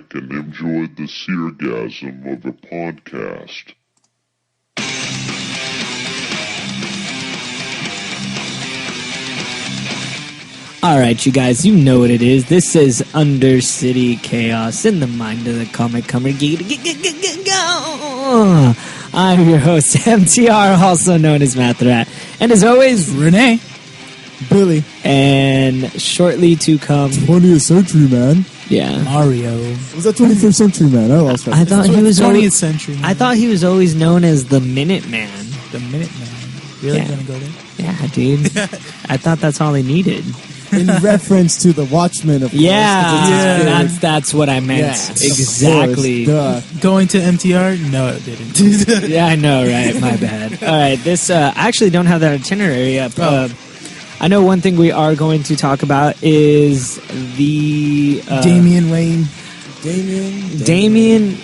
back and enjoy the seergasm of a podcast. Alright, you guys, you know what it is. This is Undercity Chaos in the mind of the comic comer. I'm your host, MTR, also known as Mathrat. And as always, Renee. Billy. And shortly to come... 20th century, man. Yeah. Mario. Was that 21st century, man? I lost track. I thought he was 20th century. Man. I thought he was always known as the Minuteman. The Minuteman. Really gonna go there? Yeah, dude. I thought that's all he needed. In reference to the Watchmen, of course. Yeah, that's what I meant. Yes, exactly. Going to MTR? No, it didn't. Yeah, I know, right? My bad. All right, this I actually don't have that itinerary up. I know one thing we are going to talk about is the Damian Wayne. Damien.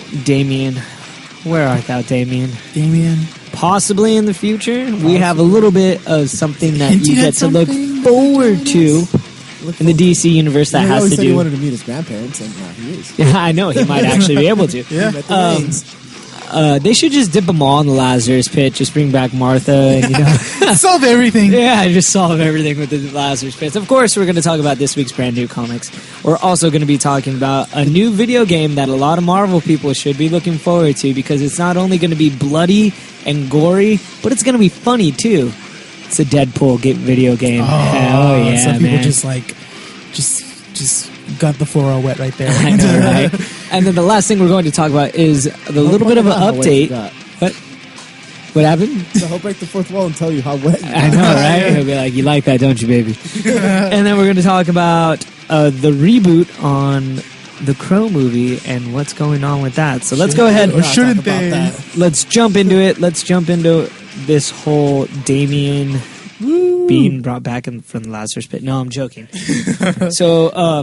Where art thou, Damien? Damien. Possibly in the future, we have a little bit of something that you get to look forward to in the DC universe that has to do. He wanted to meet his grandparents, and now he is. Yeah, I know he might actually be able to. Yeah. They should just dip them all in the Lazarus pit. Just bring back Martha, and solve everything. Yeah, just solve everything with the Lazarus pits. Of course, we're going to talk about this week's brand new comics. We're also going to be talking about a new video game that a lot of Marvel people should be looking forward to because it's not only going to be bloody and gory, but it's going to be funny too. It's a Deadpool video game. Oh, hell yeah, some people man. just got the floor all wet right there. I know, right? And then the last thing we're going to talk about is the little bit of an update. What happened? So he'll break the fourth wall and tell you how wet you I know, right? He'll be like, you like that, don't you, baby? And then we're going to talk about the reboot on the Crow movie and what's going on with that. So let's go ahead. Or shouldn't they? Let's jump into it. Let's jump into this whole Damien being brought back from the Lazarus pit. No, I'm joking. So,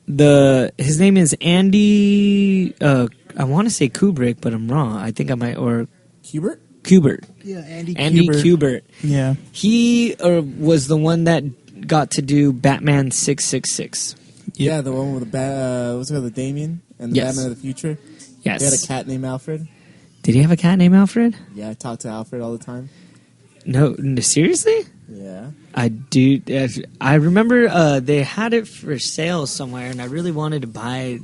his name is Andy. I want to say Kubrick, but I'm wrong. I think I might or Kubert. Yeah, Andy Kubert. Yeah, he was the one that got to do Batman 666. Yeah, the one with the what's it called, the Damien and the Batman of the Future. Yes, he had a cat named Alfred. Did he have a cat named Alfred? Yeah, I talk to Alfred all the time. No, seriously? Yeah. I do. I remember they had it for sale somewhere, and I really wanted to buy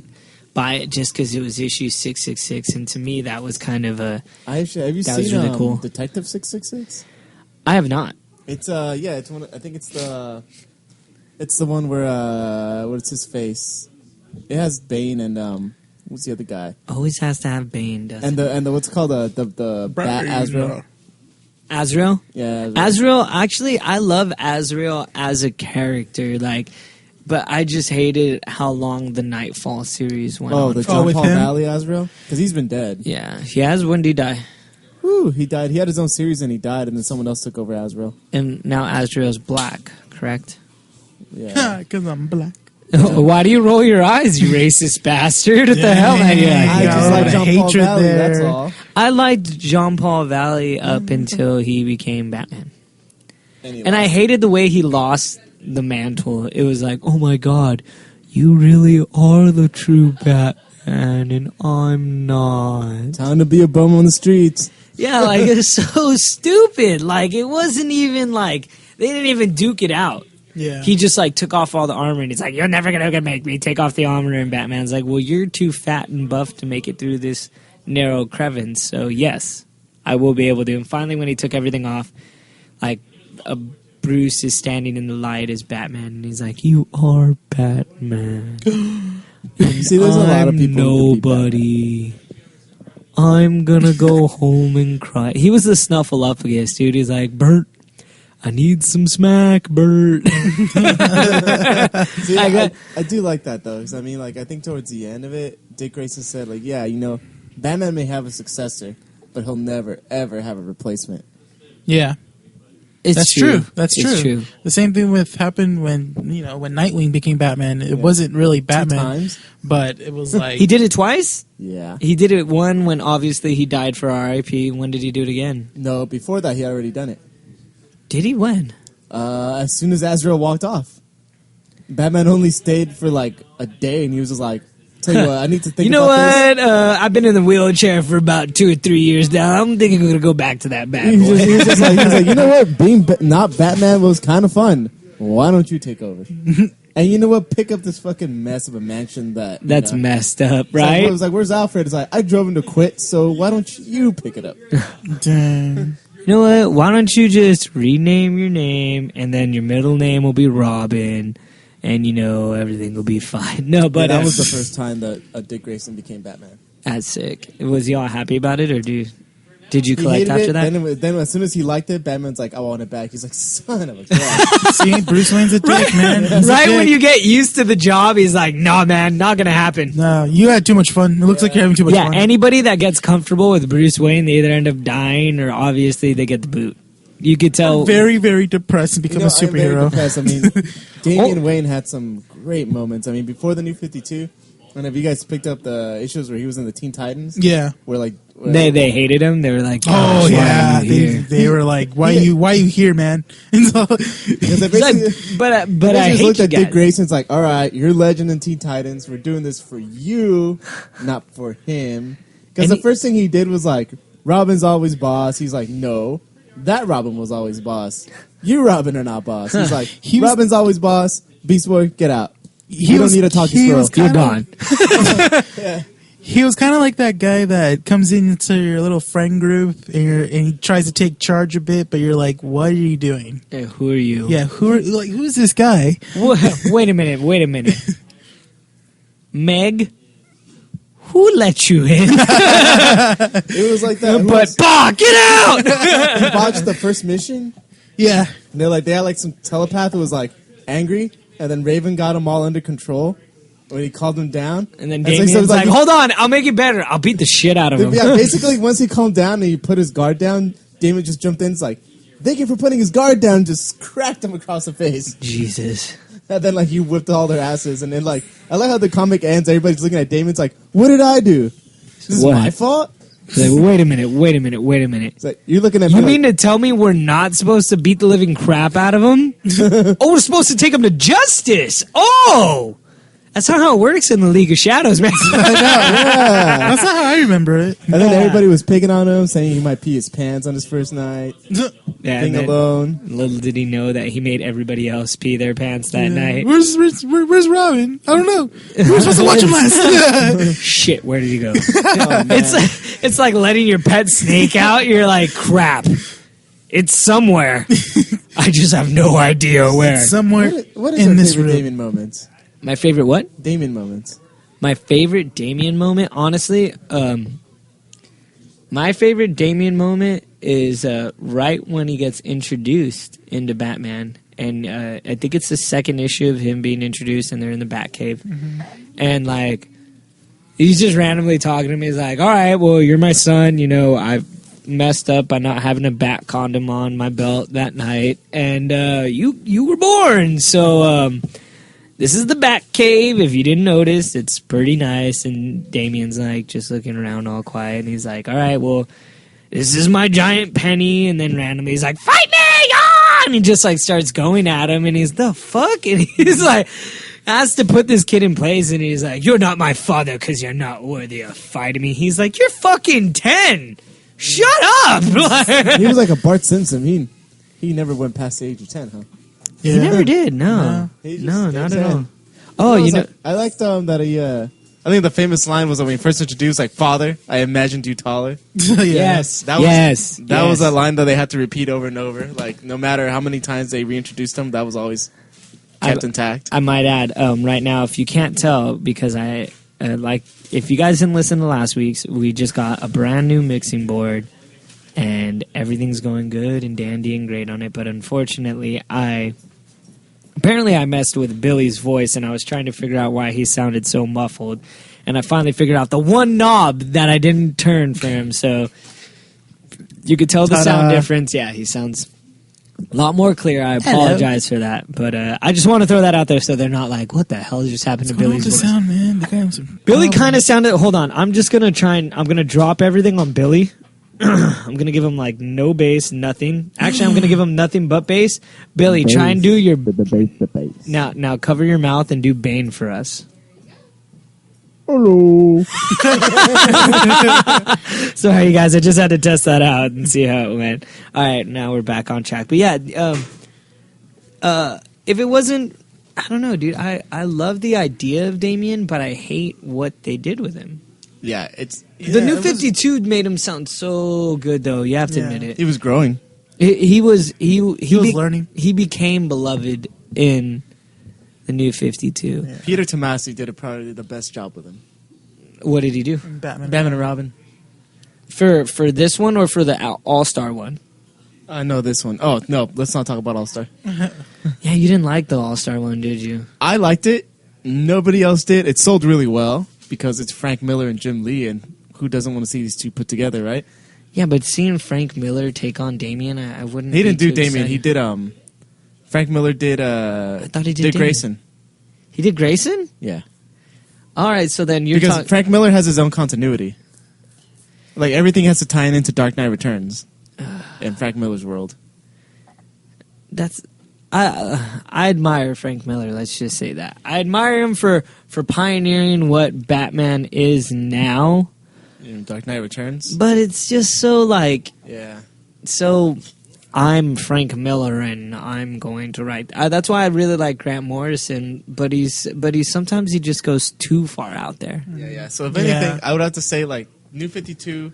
it just because it was issue 666, and to me that was kind of a. Have you seen really cool. Detective 666? I have not. It's it's one. I think it's the one where what's his face? It has Bane and what's the other guy? Always has to have Bane, doesn't it? And the what's it called the Bat Azrael. Azrael? Yeah. Azrael, actually, I love Azrael as a character, but I just hated how long the Nightfall series went on. Oh, the John Paul Valley Azrael? Because he's been dead. Yeah, he has. When did he die? Whew, he died. He had his own series and he died, and then someone else took over Azrael. And now Azrael's black, correct? Yeah. Because I'm black. Why do you roll your eyes, you racist bastard? What the hell? I just like John Paul Valley, that's all. I liked John Paul Valley up until he became Batman. And I hated the way he lost the mantle. It was like, oh my god, you really are the true Batman, and I'm not. Time to be a bum on the streets. Yeah, it's so stupid. It wasn't even they didn't even duke it out. Yeah. He just took off all the armor and he's like, you're never gonna make me take off the armor, and Batman's like, well, you're too fat and buff to make it through this narrow crevice, so yes, I will be able to. And finally when he took everything off, Bruce is standing in the light as Batman and he's like, you are Batman. See, there's a lot of people nobody. I'm gonna go home and cry. He was the Snuffleupagus, dude. He's like, Bert, I need some smack, Bert. See, I do like that, though, because, I think towards the end of it, Dick Grayson said, Batman may have a successor, but he'll never, ever have a replacement. Yeah. That's true. That's true. The same thing happened when Nightwing became Batman. It wasn't really Batman, 2 times, but it was like... He did it twice? Yeah. He did it one when, obviously, he died for R.I.P. When did he do it again? No, before that, he had already done it. Did he? When? As soon as Azrael walked off. Batman only stayed for a day, and he was just like, Tell you what, I need to think You know about what? I've been in the wheelchair for about 2 or 3 years now. I'm thinking I'm going to go back to that bad this. boy. He was like, you know what? Being not Batman was kind of fun. Why don't you take over? And you know what? Pick up this fucking mess of a mansion That's messed up, right? It was like, where's Alfred? It's like, I drove him to quit, so why don't you pick it up? Dang. You know what? Why don't you just rename your name, and then your middle name will be Robin, and everything will be fine. No, but that was the first time that Dick Grayson became Batman. That's sick. Was y'all happy about it, or did you He collect hated after it, that? then as soon as he liked it, Batman's like, I want it back. He's like, son of a gun. See, Bruce Wayne's a dick, man. He's a Right dick. when you get used to the job, he's like, "Nah, man, not gonna happen." No, you had too much fun. It looks like you're having too much Yeah, fun. anybody that gets comfortable with Bruce Wayne, they either end up dying or obviously they get the boot. You could tell. Very, very depressed and become a I'm very superhero. depressed. I mean, Damian Wayne had some great moments. I mean, before the New 52, and have you guys picked up the issues where he was in the Teen Titans? Yeah. Where They hated him. They were like, Oh "Gosh, why yeah, are you here?" they were like, "Why you here, man?" And so, because they He's like, basically, but I they just hate looked you at Dick guys. Grayson's like, all right, you're legend in Teen Titans. We're doing this for you, not for him. Because And the first thing he did was like, Robin's always boss. He's like, no, that Robin was always boss. You, Robin, are not boss. He's like, He was- Robin's always boss. Beast Boy, get out. he You was- don't need to talk to he squirrel. was You're kinda- gone. He was kind of like that guy that comes into your little friend group and he tries to take charge a bit, but you're like, "What are you doing?" Hey, who are you? Yeah, who's this guy? Wait a minute. Meg, who let you in? It was like that. But bah, get out! He botched the first mission. Yeah, And they had like some telepath who was like angry, and then Raven got him all under control when he called him down. And then so he Damien's was like, "Hold on, I'll make it better. I'll beat the shit out of him." yeah, basically once he calmed down and he put his guard down, Damien just jumped in. It's like, thank you for putting his guard down. Just cracked him across the face, Jesus. and then like he whipped all their asses. And then like I like how the comic ends. Everybody's looking at Damien's like, what did I do? This is What? my fault. He's like, wait a minute. It's like you're looking at You me mean to tell me we're not supposed to beat the living crap out of him? Oh, we're supposed to take him to justice. Oh! That's not how it works in the League of Shadows, man. that's not how I remember it. and then everybody was picking on him, saying he might pee his pants on his first night, Yeah, being and then alone. little did he know that he made everybody else pee their pants that night. Where's Robin? I don't know. We were supposed to watch him last. Shit, where did he go? Oh, man. It's like letting your pet snake out. You're like, crap. It's somewhere. I just have no idea where. Somewhere What is in your this favorite room. Damien moments? My favorite what? Damien moments. My favorite Damien moment, honestly, my favorite Damien moment is right when he gets introduced into Batman. And I think it's the second issue of him being introduced, and they're in the Batcave. Mm-hmm. And, like, he's just randomly talking to me. He's like, all right, well, you're my son. You know, I've messed up by not having a bat condom on my belt that night. And you were born. So, this is the Batcave. If you didn't notice, it's pretty nice. And Damien's like just looking around all quiet. And he's like, all right, well, this is my giant penny. And then randomly he's like, fight me! Ah! And he just like starts going at him. And he's, the fuck? And he's like, has to put this kid in place. And he's like, you're not my father because you're not worthy of fighting me. He's like, you're fucking 10. Shut up! He was like a Bart Simpson. He never went past the age of 10, huh? Yeah. He never did, no. He just No, stayed not at 10. all. Oh, you know. I liked that he. I think the famous line was when he first introduced, like, "Father, I imagined you taller." Yeah. Yes. That was- yes. That was a line that they had to repeat over and over. Like, no matter how many times they reintroduced him, that was always kept intact. I might add, right now, if you can't tell, because I if you guys didn't listen to last week's, we just got a brand new mixing board, and everything's going good and dandy and great on it. But unfortunately, apparently I messed with Billy's voice, and I was trying to figure out why he sounded so muffled. And I finally figured out the one knob that I didn't turn for him. So you could tell the sound difference. Yeah, he sounds a lot more clear. I apologize for that. But I just want to throw that out there so they're not like, what the hell just happened to Billy's the voice? sound, man. The guy was Billy kind of sounded... Hold on. I'm just going to I'm going to drop everything on Billy. I'm going to give him, like, no bass, nothing. Actually, I'm going to give him nothing but bass. Billy, try and do your... The bass. Now cover your mouth and do Bane for us. Hello. Sorry, guys. I just had to test that out and see how it went. All right, now we're back on track. But yeah, if it wasn't, I don't know, dude. I love the idea of Damien, but I hate what they did with him. Yeah, The new 52 made him sound so good, though. You have to admit it. he was growing. He was learning. He became beloved in the new 52. Yeah. Peter Tomasi did probably the best job with him. What did he do Batman. Batman and Robin. for this one or for the All-Star one? No, this one. Oh no, let's not talk about All Star. Yeah, you didn't like the All-Star one, did you? I liked it. Nobody else did. It sold really well because it's Frank Miller and Jim Lee, and who doesn't want to see these two put together, right? Yeah, but seeing Frank Miller take on Damien, I wouldn't. He didn't be do too Damien. excited. He did. Frank Miller did. I thought he did Dick Damien. Grayson. He did Grayson. Yeah, All right, so then you're because talking. Frank Miller has his own continuity. Like everything has to tie into Dark Knight Returns in Frank Miller's world. That's I admire Frank Miller. Let's just say that I admire him for pioneering what Batman is now. In Dark Knight Returns. But it's just so like Yeah. so. I'm Frank Miller, and I'm going to write. That's why I really like Grant Morrison. But he's sometimes he just goes too far out there. Yeah. So if Yeah. anything, I would have to say like New 52.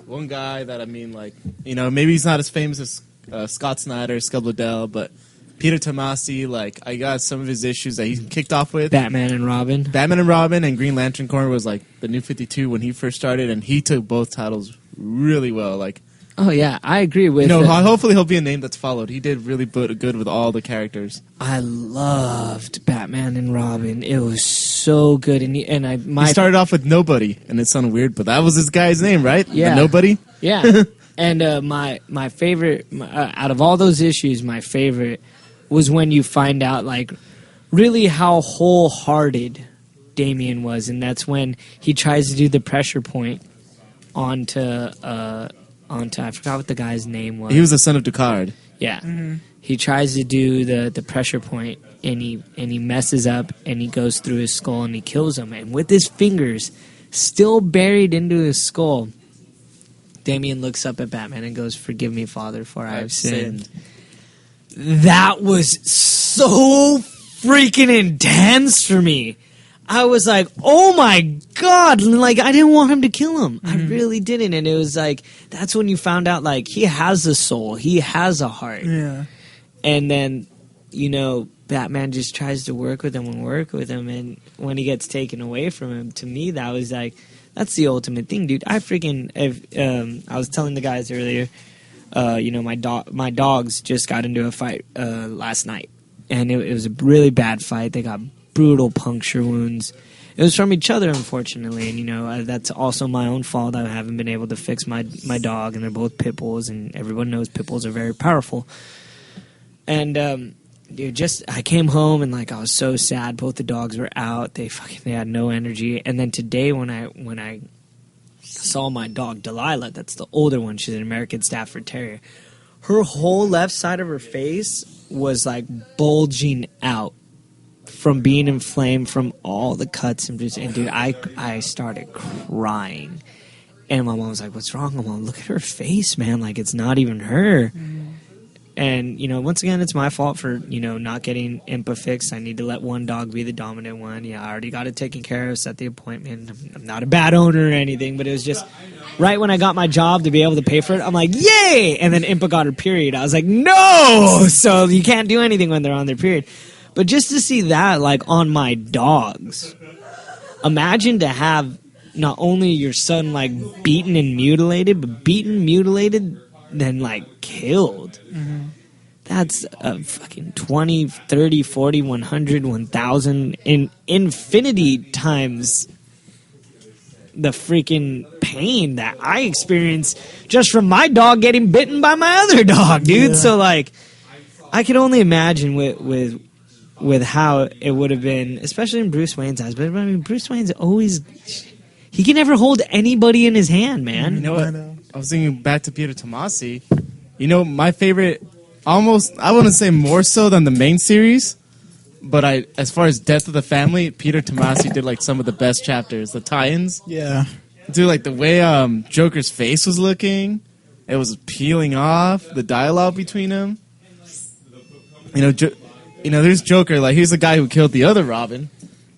One guy that I mean, like maybe he's not as famous as Scott Snyder, Scud Liddell, but Peter Tomasi. Like I got some of his issues that he kicked off with. Batman and Robin. Batman and Robin and Green Lantern Corps was like the New 52 when he first started, and he took both titles really well. Like. Oh yeah, I agree with. Hopefully he'll be a name that's followed. He did really good with all the characters. I loved Batman and Robin. It was so good, and He started off with Nobody, and it sounded weird, but that was this guy's name, right? Yeah. The Nobody. yeah, and my favorite out of all those issues, my favorite was when you find out like really how wholehearted Damien was, and that's when he tries to do the pressure point onto I forgot what the guy's name was. He was the son of Ducard. Yeah. He tries to do the pressure point and he messes up and he goes through his skull and he kills him. And with his fingers still buried into his skull, Damien looks up at Batman and goes, "Forgive me, Father, for I have sinned." That was so freaking intense for me. I was like, oh my God, like I didn't want him to kill him. I really didn't. And it was like, that's when you found out like he has a soul. He has a heart. Yeah. And then, Batman just tries to work with him. And when he gets taken away from him, to me, that was like, that's the ultimate thing, dude. I was telling the guys earlier, my dogs just got into a fight last night. And it was a really bad fight. They got brutal puncture wounds. It was from each other, unfortunately, and that's also my own fault. I haven't been able to fix my dog, and they're both pit bulls, and everyone knows pit bulls are very powerful. And I came home and like I was so sad. Both the dogs were out. They had no energy. And then today, when I saw my dog Delilah, that's the older one. She's an American Stafford Terrier. Her whole left side of her face was like bulging out from being inflamed from all the cuts and dude, I started crying, and my mom was like, "What's wrong, Mom? Look at her face, man. Like it's not even her." And once again, it's my fault for not getting Impa fixed. I need to let one dog be the dominant one. Yeah, I already got it taken care of. Set the appointment. I'm not a bad owner or anything, but it was just right when I got my job to be able to pay for it. I'm like, yay! And then Impa got her period. I was like, no. So you can't do anything when they're on their period. But just to see that, like, on my dogs, imagine to have not only your son, like, beaten and mutilated, but beaten, mutilated, then, like, killed. That's a fucking 20, 30, 40, 100, 1,000, in infinity times the freaking pain that I experienced just from my dog getting bitten by my other dog, dude. Yeah. So, like, I could only imagine with how it would have been, especially in Bruce Wayne's eyes. But I mean, Bruce Wayne's always, he can never hold anybody in his hand, man. You know what? I was thinking back to Peter Tomasi. My favorite, almost, I wouldn't say more so than the main series, But as far as Death of the Family, Peter Tomasi did like some of the best chapters. The tie-ins, Yeah. dude, like the way Joker's face was looking, it was peeling off. The dialogue between them, there's Joker, like he's the guy who killed the other Robin.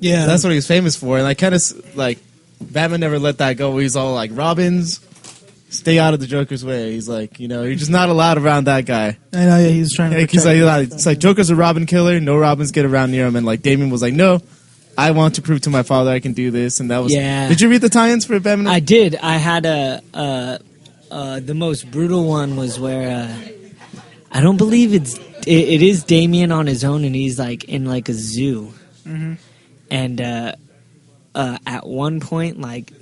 Yeah. That's what he was famous for, and I kind of like Batman never let that go. He's all like, Robins, stay out of the Joker's way. He's like, you're just not allowed around that guy. I know. Yeah, he's trying to. Like, he's like, it's like Joker's a Robin killer. No Robins get around near him. And like Damien was like, no, I want to prove to my father I can do this. And that was. Yeah. Did you read the tie-ins for Batman? I did. I had the most brutal one was where I don't believe it is Damien on his own, and he's like in like a zoo. Mhm. And at one point, like,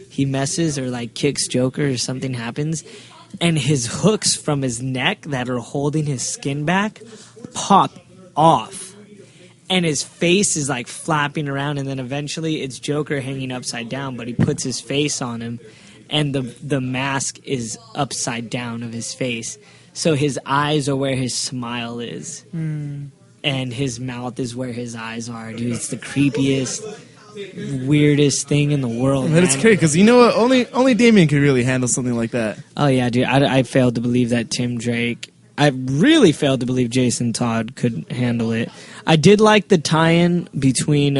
he messes or like kicks Joker or something happens, and his hooks from his neck that are holding his skin back pop off, and his face is like flapping around, and then eventually it's Joker hanging upside down, but he puts his face on him, and the mask is upside down of his face, so his eyes are where his smile is. And his mouth is where his eyes are, dude. It's the creepiest, weirdest thing in the world. But it's crazy because you know what? Only Damien could really handle something like that. Oh yeah, dude. I failed to believe that Tim Drake. I really failed to believe Jason Todd could handle it. I did like the tie-in between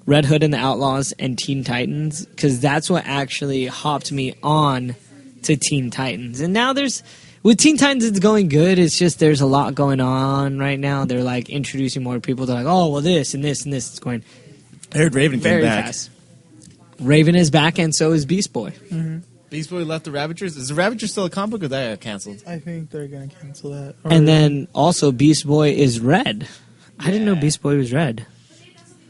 Red Hood and the Outlaws and Teen Titans, because that's what actually hopped me on to Teen Titans. And now with Teen Titans, it's going good. It's just there's a lot going on right now. They're like introducing more people. They're like, oh, well, this and this and this. It's going I heard Raven came very back. fast. Raven is back, and so is Beast Boy. Beast Boy left the Ravagers. Is the Ravagers still a comic book, or that got canceled? I think they're gonna cancel that. And then also Beast Boy is red. I didn't know Beast Boy was red.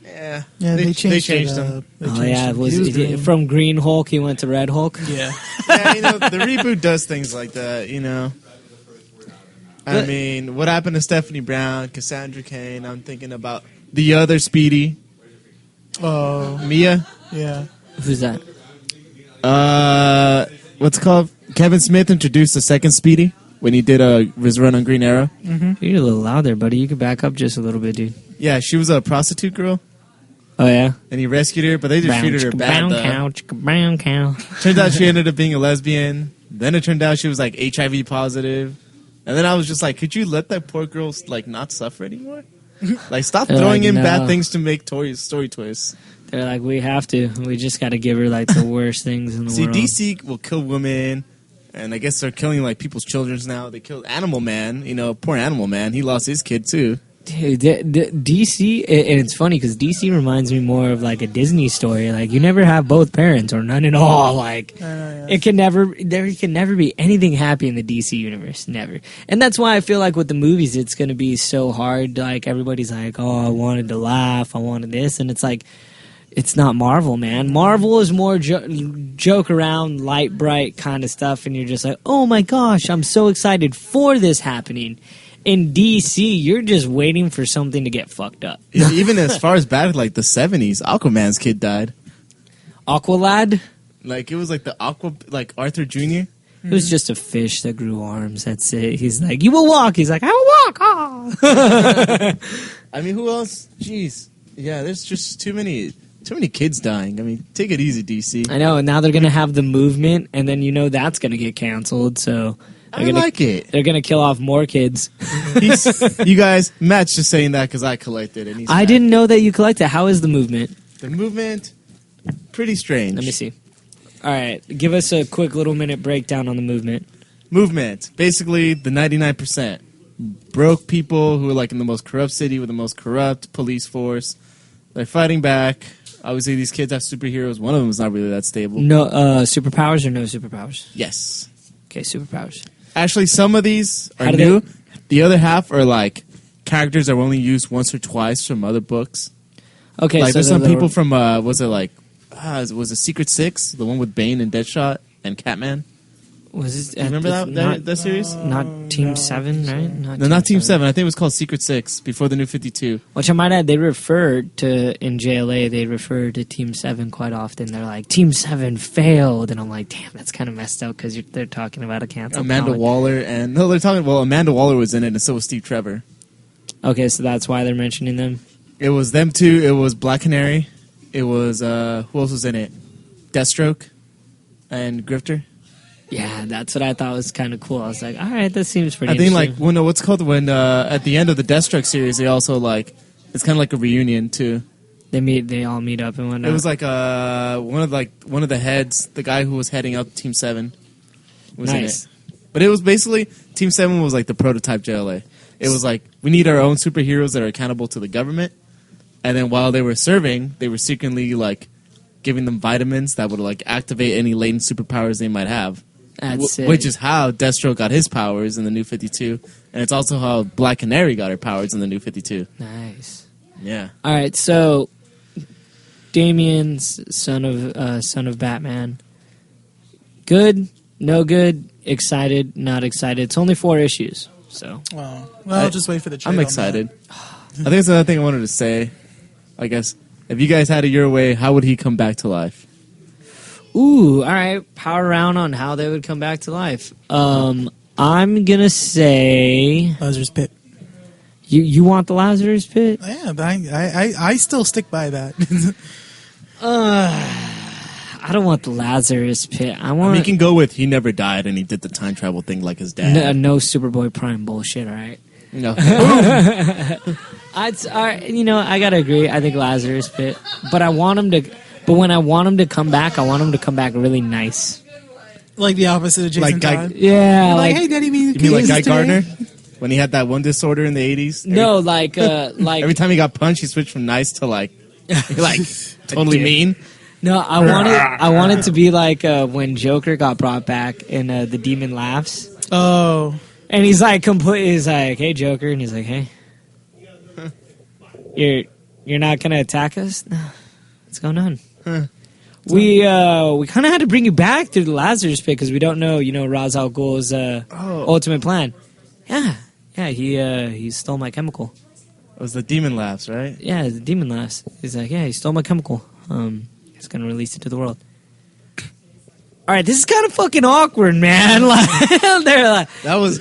Yeah, yeah, they changed them. Oh yeah, He was green. from Green Hulk he went to Red Hulk. Yeah. Yeah, the reboot does things like that, I But- mean, what happened to Stephanie Brown, Cassandra Cain? I'm thinking about the other Speedy, Oh, Mia. yeah. Who's that? What's it called? Kevin Smith introduced the second Speedy when he did his run on Green Arrow. You're a little loud there, buddy. You could back up just a little bit, dude. Yeah, she was a prostitute girl, Oh yeah. and he rescued her, but they just treated her bad. Brown though. cow, brown cow. Turns out she ended up being a lesbian. Then it turned out she was like HIV positive. And then I was just like, could you let that poor girl like not suffer anymore? Like, stop They're throwing like, in no. bad things to make story twists. They're like, we have to. We just got to give her like the worst things in the See, world. DC will kill women, and I guess they're killing like people's children now. They killed Animal Man. Poor Animal Man. He lost his kid too. Dude, DC, and it's funny because DC reminds me more of like a Disney story. Like, you never have both parents or none at all. Like, Yeah. there can never be anything happy in the DC universe. Never. And that's why I feel like with the movies, it's going to be so hard. Like, everybody's like, oh, I wanted to laugh. I wanted this. And it's like, it's not Marvel, man. Marvel is more joke around, light, bright kind of stuff. And you're just like, oh my gosh, I'm so excited for this happening. In DC, you're just waiting for something to get fucked up. Even as far as back like the 70s, Aquaman's kid died. Aqualad? Like, it was like the Arthur Jr. It was just a fish that grew arms. That's it. He's like, you will walk. He's like, I will walk. Oh. I mean, who else? Jeez. Yeah, there's just too many kids dying. I mean, take it easy, DC. I know, and now they're going to have the movement, and then that's going to get canceled, so... I like it. They're going to kill off more kids. You guys, Matt's just saying that because I collected it. I didn't know that you collected. How is the movement? The movement, pretty strange. Let me see. All right, give us a quick little minute breakdown on the movement. Movement, basically the 99%. Broke people who are like in the most corrupt city with the most corrupt police force. They're fighting back. Obviously, these kids have superheroes. One of them is not really that stable. No superpowers or no superpowers? Yes. Okay, superpowers. Actually, some of these are How do new. they- The other half are like characters that were only used once or twice from other books. Okay, Like so there's some the- people from was it Secret Six, the one with Bane and Deadshot and Catman? Was this, You remember that series? Not Team 7, right? No, not Team 7. I think it was called Secret Six before the New 52. Which I might add, they referred to, in JLA, they refer to Team 7 quite often. They're like, Team 7 failed. And I'm like, damn, that's kind of messed up because they're talking about a canceled Amanda comic. Waller and Amanda Waller was in it, and so was Steve Trevor. Okay, so that's why they're mentioning them. It was them two. It was Black Canary. It was who else was in it? Deathstroke and Grifter. Yeah, that's what I thought was kind of cool. I was like, all right, that seems pretty I think interesting. like what's called when at the end of the Deathstroke series, they also like it's kind of like a reunion too. They all meet up and whatnot. It was like one of the heads, the guy who was heading up Team 7 was Nice. in it. But it was basically Team 7 was like the prototype JLA. It was like we need our own superheroes that are accountable to the government. And then while they were serving, they were secretly like giving them vitamins that would like activate any latent superpowers they might have. That's sick. Which is how Deathstroke got his powers in the New 52, and it's also how Black Canary got her powers in the New 52. Nice. Yeah. All right, so Damien's son of Batman. Good, no good, excited, not excited. It's only 4 issues, so. Well, I'll just wait for the trade. I'm on excited. I think that's another thing I wanted to say. I guess if you guys had it your way, how would he come back to life? Ooh, all right. Power round on how they would come back to life. I'm gonna say that. Lazarus Pit. you want the Lazarus Pit. Yeah, but I still stick by that. I don't want the Lazarus Pit. I want He can go with he never died and he did the time travel thing like his dad. no Superboy Prime bullshit. All right. No. I gotta agree. I think Lazarus Pit, but I want him to. But when I want him to come back, I want him to come back really nice. Like the opposite of Jason Like Guy- Todd. Yeah, Like, hey, Daddy, You mean like Guy Gardner? When he had that one disorder in the 80s? No, like Every time he got punched, he switched from nice to like totally mean. No, I want it to be like when Joker got brought back and the demon laughs. Oh. And he's like he's like, "Hey, Joker," and he's like, "Hey, you're not gonna attack us? No. What's going on?" We kind of had to bring you back through the Lazarus Pit because we don't know, Ra's al Ghul's ultimate plan. Yeah, he stole my chemical. It was the demon laughs, right? Yeah, the demon laughs. He's like, yeah, he stole my chemical. He's gonna release it to the world. All right, this is kind of fucking awkward, man. They're like,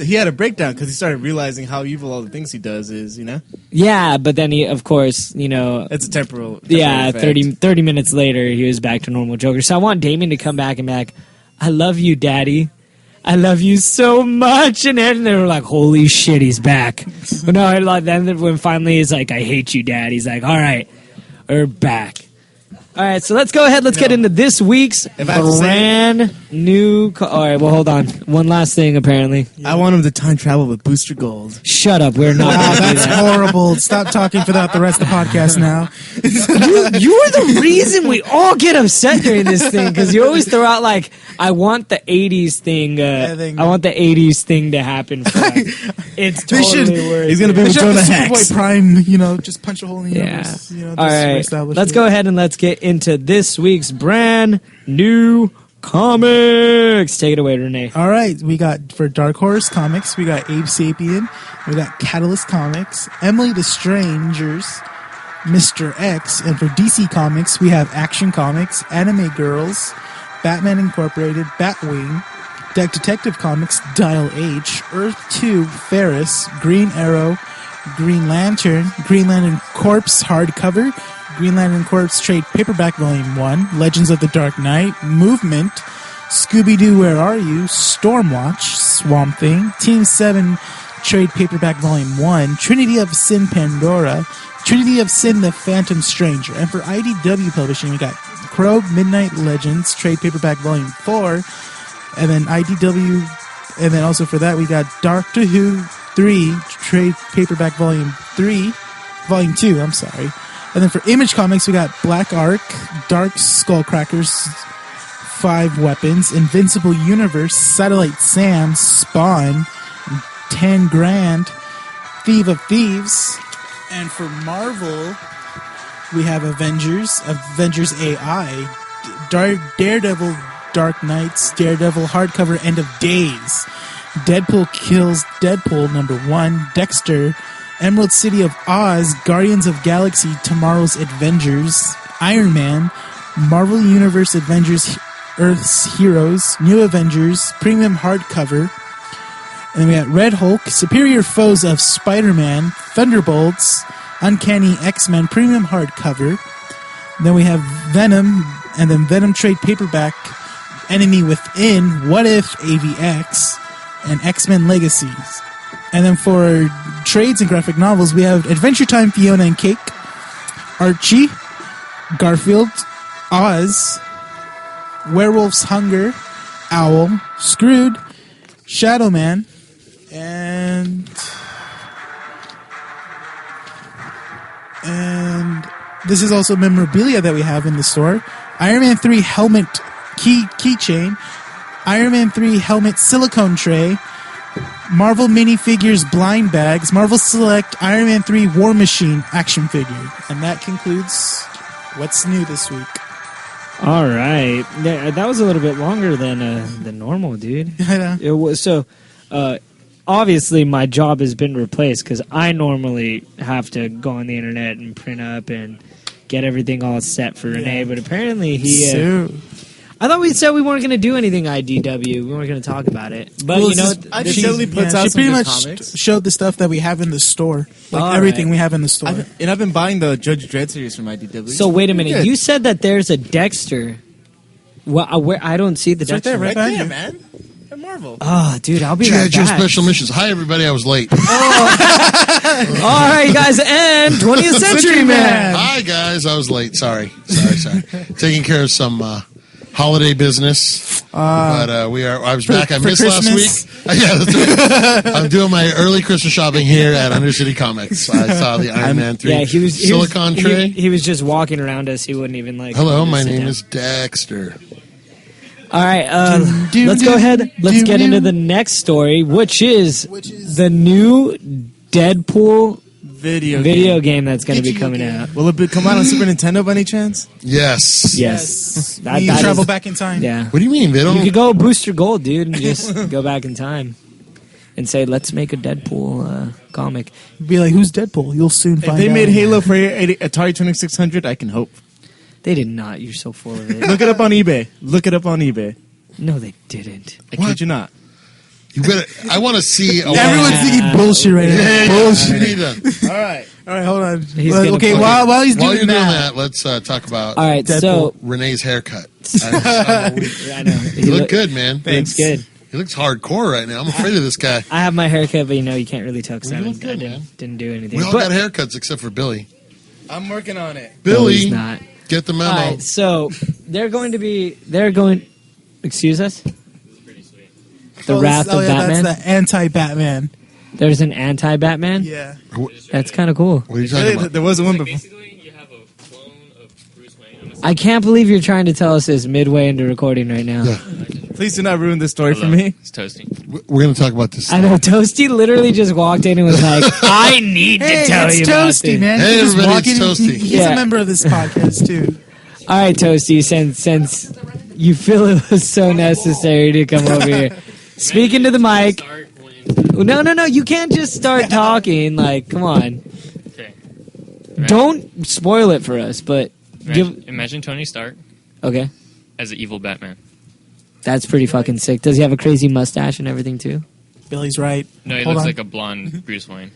He had a breakdown because he started realizing how evil all the things he does is, yeah, but then he, of course, It's a temporal yeah, effect. 30 minutes later, he was back to normal Joker. So I want Damien to come back and be like, I love you, Daddy. I love you so much. And then they were like, holy shit, he's back. But no, like, then when finally he's like, I hate you, Dad. He's like, all right, we're back. All right, so let's go ahead. Let's get into this week's If I have to say brand new... All right, well, hold on. One last thing, apparently. I want him to time travel with Booster Gold. Shut up. We're not Wow, going to do that's that. horrible. Stop talking for that the rest of the podcast now. You're the reason we all get upset during this thing because you always throw out like, I want the 80s thing. I want the 80s thing to happen. For us. It's They should- totally worth He's going to it. be with They should have Jonah the Hex. Superboy Prime, just punch a hole in the Yeah. universe. All Just right. reestablish Let's it. go ahead and let's get into this week's brand new comics. Take it away, Renee. All right, we got for Dark Horse Comics, we got Abe Sapien, we got Catalyst Comics, Emily the Strangers, Mr. X, and for DC Comics, we have Action Comics, Anime Girls, Batman Incorporated, Batwing, Detective Comics, Dial H, Earth 2, Ferris, Green Arrow, Green Lantern Corps hardcover, Green Lantern Corps trade paperback volume 1, Legends of the Dark Knight, Movement, Scooby-Doo Where Are You, Stormwatch, Swamp Thing, Team 7 trade paperback volume 1, Trinity of Sin Pandora, Trinity of Sin the Phantom Stranger. And for IDW Publishing, we got Crow Midnight Legends trade paperback volume 4, and then IDW, and then also for that we got Doctor Who 3 trade paperback volume 2, I'm sorry. And then for Image Comics we got Black Ark, Dark Skullcrackers 5 Weapons, Invincible Universe, Satellite Sam, Spawn, 10 Grand, Thief of Thieves. And for Marvel we have Avengers AI, Daredevil Dark Knights, Daredevil hardcover End of Days, Deadpool Kills Deadpool #1, Dexter, Emerald City of Oz, Guardians of Galaxy Tomorrow's Avengers, Iron Man, Marvel Universe Avengers Earth's Heroes, New Avengers, Premium Hardcover, And then we got Red Hulk, Superior Foes of Spider-Man, Thunderbolts, Uncanny X-Men Premium Hardcover. Then we have Venom, and then Venom Trade Paperback, Enemy Within, What If AVX, and X-Men Legacies. And then for trades and graphic novels, we have Adventure Time Fiona and Cake, Archie, Garfield, Oz, Werewolf's Hunger, Owl, Screwed, Shadow Man, and this is also memorabilia that we have in the store. Iron Man 3 helmet keychain, Iron Man 3 helmet silicone tray, Marvel minifigures blind bags, Marvel Select Iron Man 3 War Machine action figure. And that concludes what's new this week. All right. That was a little bit longer than normal, dude. I know. It was so. Obviously, my job has been replaced because I normally have to go on the internet and print up and get everything all set for Renee. But apparently, I thought we said we weren't going to do anything IDW. We weren't going to talk about it. But Well, you know, she pretty much showed the stuff that we have in the store, like All everything right. we have in the store. I've been buying the Judge Dredd series from IDW. so wait a minute. Good. You said that there's a Dexter. Well, where I don't see the It's right Dexter. there, right behind you. man. At Marvel. Oh, dude, I'll be right G.I. Joe back. Special Missions. Hi, everybody. I was late. All right, guys, and 20th Century Man. Hi, guys. I was late. Sorry. Taking care of some holiday business. But I was back. I missed last week. Yeah, that's right. I'm doing my early Christmas shopping here at Undercity Comics. I saw the Iron Man 3 Yeah, he was silicon tray. He was just walking around us. He wouldn't even like. Hello, my sit name down. is Dexter. All right, let's go ahead. Let's get into the next story, which is the new Deadpool video game that's going to be coming out. Will it come out on Super Nintendo by any chance? Yes. Yes, You travel back in time. Yeah, What do you mean? They don't. you could go booster gold, dude, and just go back in time and say, "Let's make a Deadpool comic." Be like, who's Deadpool? You'll soon If find out. they made Halo for Atari 2600, I can hope. They did not. You're so full of it. Look it up on eBay. No, they didn't. I What? kid you not. You better. I want to see. Everyone's thinking bullshit right now. Bullshit. You need to- All right. All right, hold on. He's gonna Okay, put- while he's While doing you're doing that, that, let's talk about All right, so Renee's haircut. I know You look good, man. He looks good. He looks hardcore right now. I'm afraid of this guy. I have my haircut, but you can't really tell because Well, I you look good, didn't do anything. We all But- got haircuts except for Billy. I'm working on it. No, Billy, he's not. get the memo. All right, so they're going. Excuse us. The Wrath of Batman. That's the anti-Batman. There's an anti-Batman. Yeah. That's kind of cool. What are you talking about? There was one before. Basically, you have a clone of Bruce Wayne. I can't believe you're trying to tell us this midway into recording right now. Yeah. Please do not ruin this story for Hello, me. It's Toasty. We're going to talk about this. I know Toasty literally just walked in and was like, "I need Hey, to tell it's you about Toasty, this." man. Hey, He's just everybody, it's walking- Toasty. He's Yeah. a member of this podcast too. All right, Toasty, since you feel it was so necessary to come over here, speak into the mic. Start when. No, you can't just start talking. Like, come on, Okay. don't spoil it for us. But Imagine Tony Stark okay, as an evil Batman. that's pretty fucking sick. Does he have a crazy mustache and everything too? Billy's right. No, he Hold looks on. like a blonde Bruce Wayne.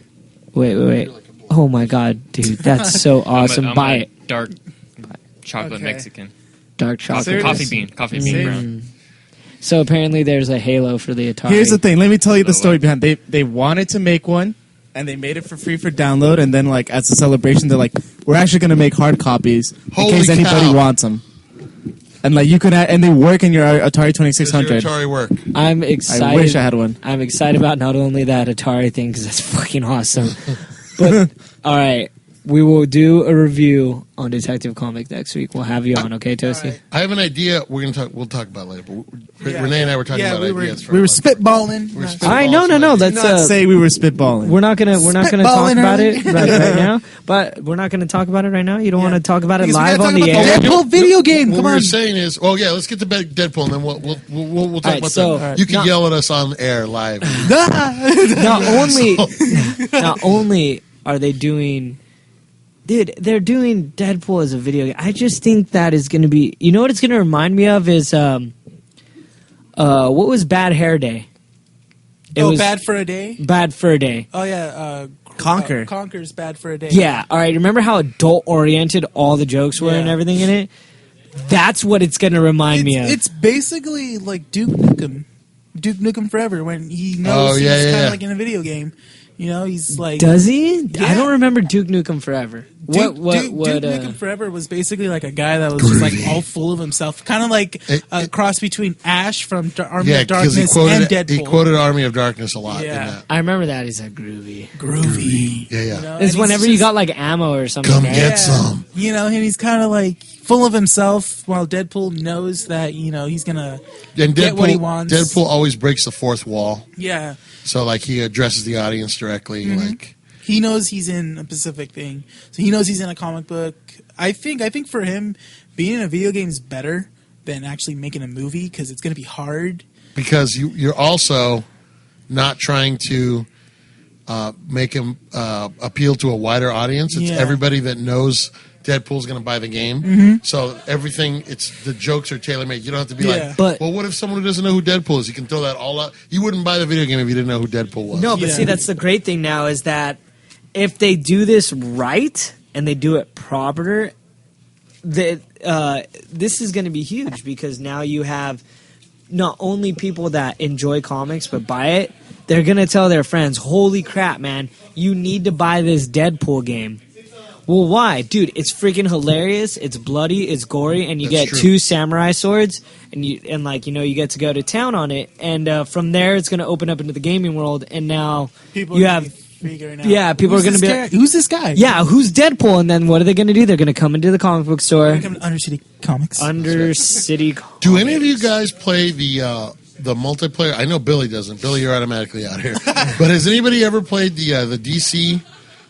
Wait. Oh my god, dude, that's so awesome. I'm Buy a it. dark chocolate Okay. Mexican. Dark chocolate. Serious? Coffee bean brown. So apparently there's a Halo for the Atari. Here's the thing. Let me tell you the Oh, story what? behind. They wanted to make one, and they made it for free for download. And then, like as a celebration, they're like, "We're actually going to make hard copies in Holy case anybody cow. wants them." And like you could, and they work in your Atari Does your 2600. Atari work? I'm excited. I wish I had one. I'm excited about not only that Atari thing because that's fucking awesome. But all right, we will do a review on Detective Comic next week. We'll have you on, okay, Toasty? I have an idea. We'll talk about it later. But Renee and I were talking about we were ideas. for we were like- spitballing. we were All right, no. spitballing Let's Not say we were spitballing. we're not gonna talk Spitballing about early. it right now. But we're not gonna talk about it right now. You don't want to talk about it Because we live gotta on talk the about air. Deadpool video game. What Come we were on. saying is, let's get to Deadpool, and then we'll talk right, about so- that. You can Not- yell at us on air live. Not only are they doing, dude, they're doing Deadpool as a video game. I just think that is going to be, you know what it's going to remind me of is what was Bad Hair Day? It was Bad for a Day. Bad for a Day. Oh yeah, Conquer. Conquer's Bad for a Day. Yeah. All right. Remember how adult oriented all the jokes were and Yeah. everything in it? That's what it's gonna remind me of. It's basically like Duke Nukem Forever, when he knows he's kind of like in a video game. You know, he's like. Does he? Yeah. I don't remember Duke Nukem Forever. Duke Nukem Forever was basically like a guy that was just like all full of himself, kind of like a cross between Ash from Army of Darkness and Deadpool. He quoted Army of Darkness a lot. Yeah. In that. I remember that. He's like groovy. Yeah. You know? It's And whenever he's you just- got like ammo or something. Come right? get some. You know, and he's kind of like full of himself, while Deadpool knows that he's gonna And get what he wants. Deadpool always breaks the fourth wall. Yeah, So like he addresses the audience directly. Like he knows he's in a specific thing, so he knows he's in a comic book. I think for him, being in a video game is better than actually making a movie, because it's gonna be hard. because you're also not trying to make him appeal to a wider audience. It's Yeah. everybody that knows Deadpool's going to buy the game. So everything, the jokes are tailor made. You don't have to be Yeah. like, But- well, what if someone who doesn't know who Deadpool is? You can throw that all out. You wouldn't buy the video game if you didn't know who Deadpool was. No, but Yeah. see, that's the great thing now is that if they do this right and they do it proper, this is going to be huge, because now you have not only people that enjoy comics but buy it, they're going to tell their friends, holy crap, man, you need to buy this Deadpool game. Well, why? Dude, it's freaking hilarious, it's bloody, it's gory, and you That's get true. 2 samurai swords, and you get to go to town on it, and from there it's going to open up into the gaming world, and now People you are have... gonna be figuring out, Yeah, people are who's going to this be guy? like, who's this guy? yeah, who's Deadpool? And then what are they going to do? They're going to come into the comic book store. Come to Undercity Comics. Undercity. Do any of you guys play the multiplayer? I know Billy doesn't. Billy, you're automatically out here. But has anybody ever played the DC?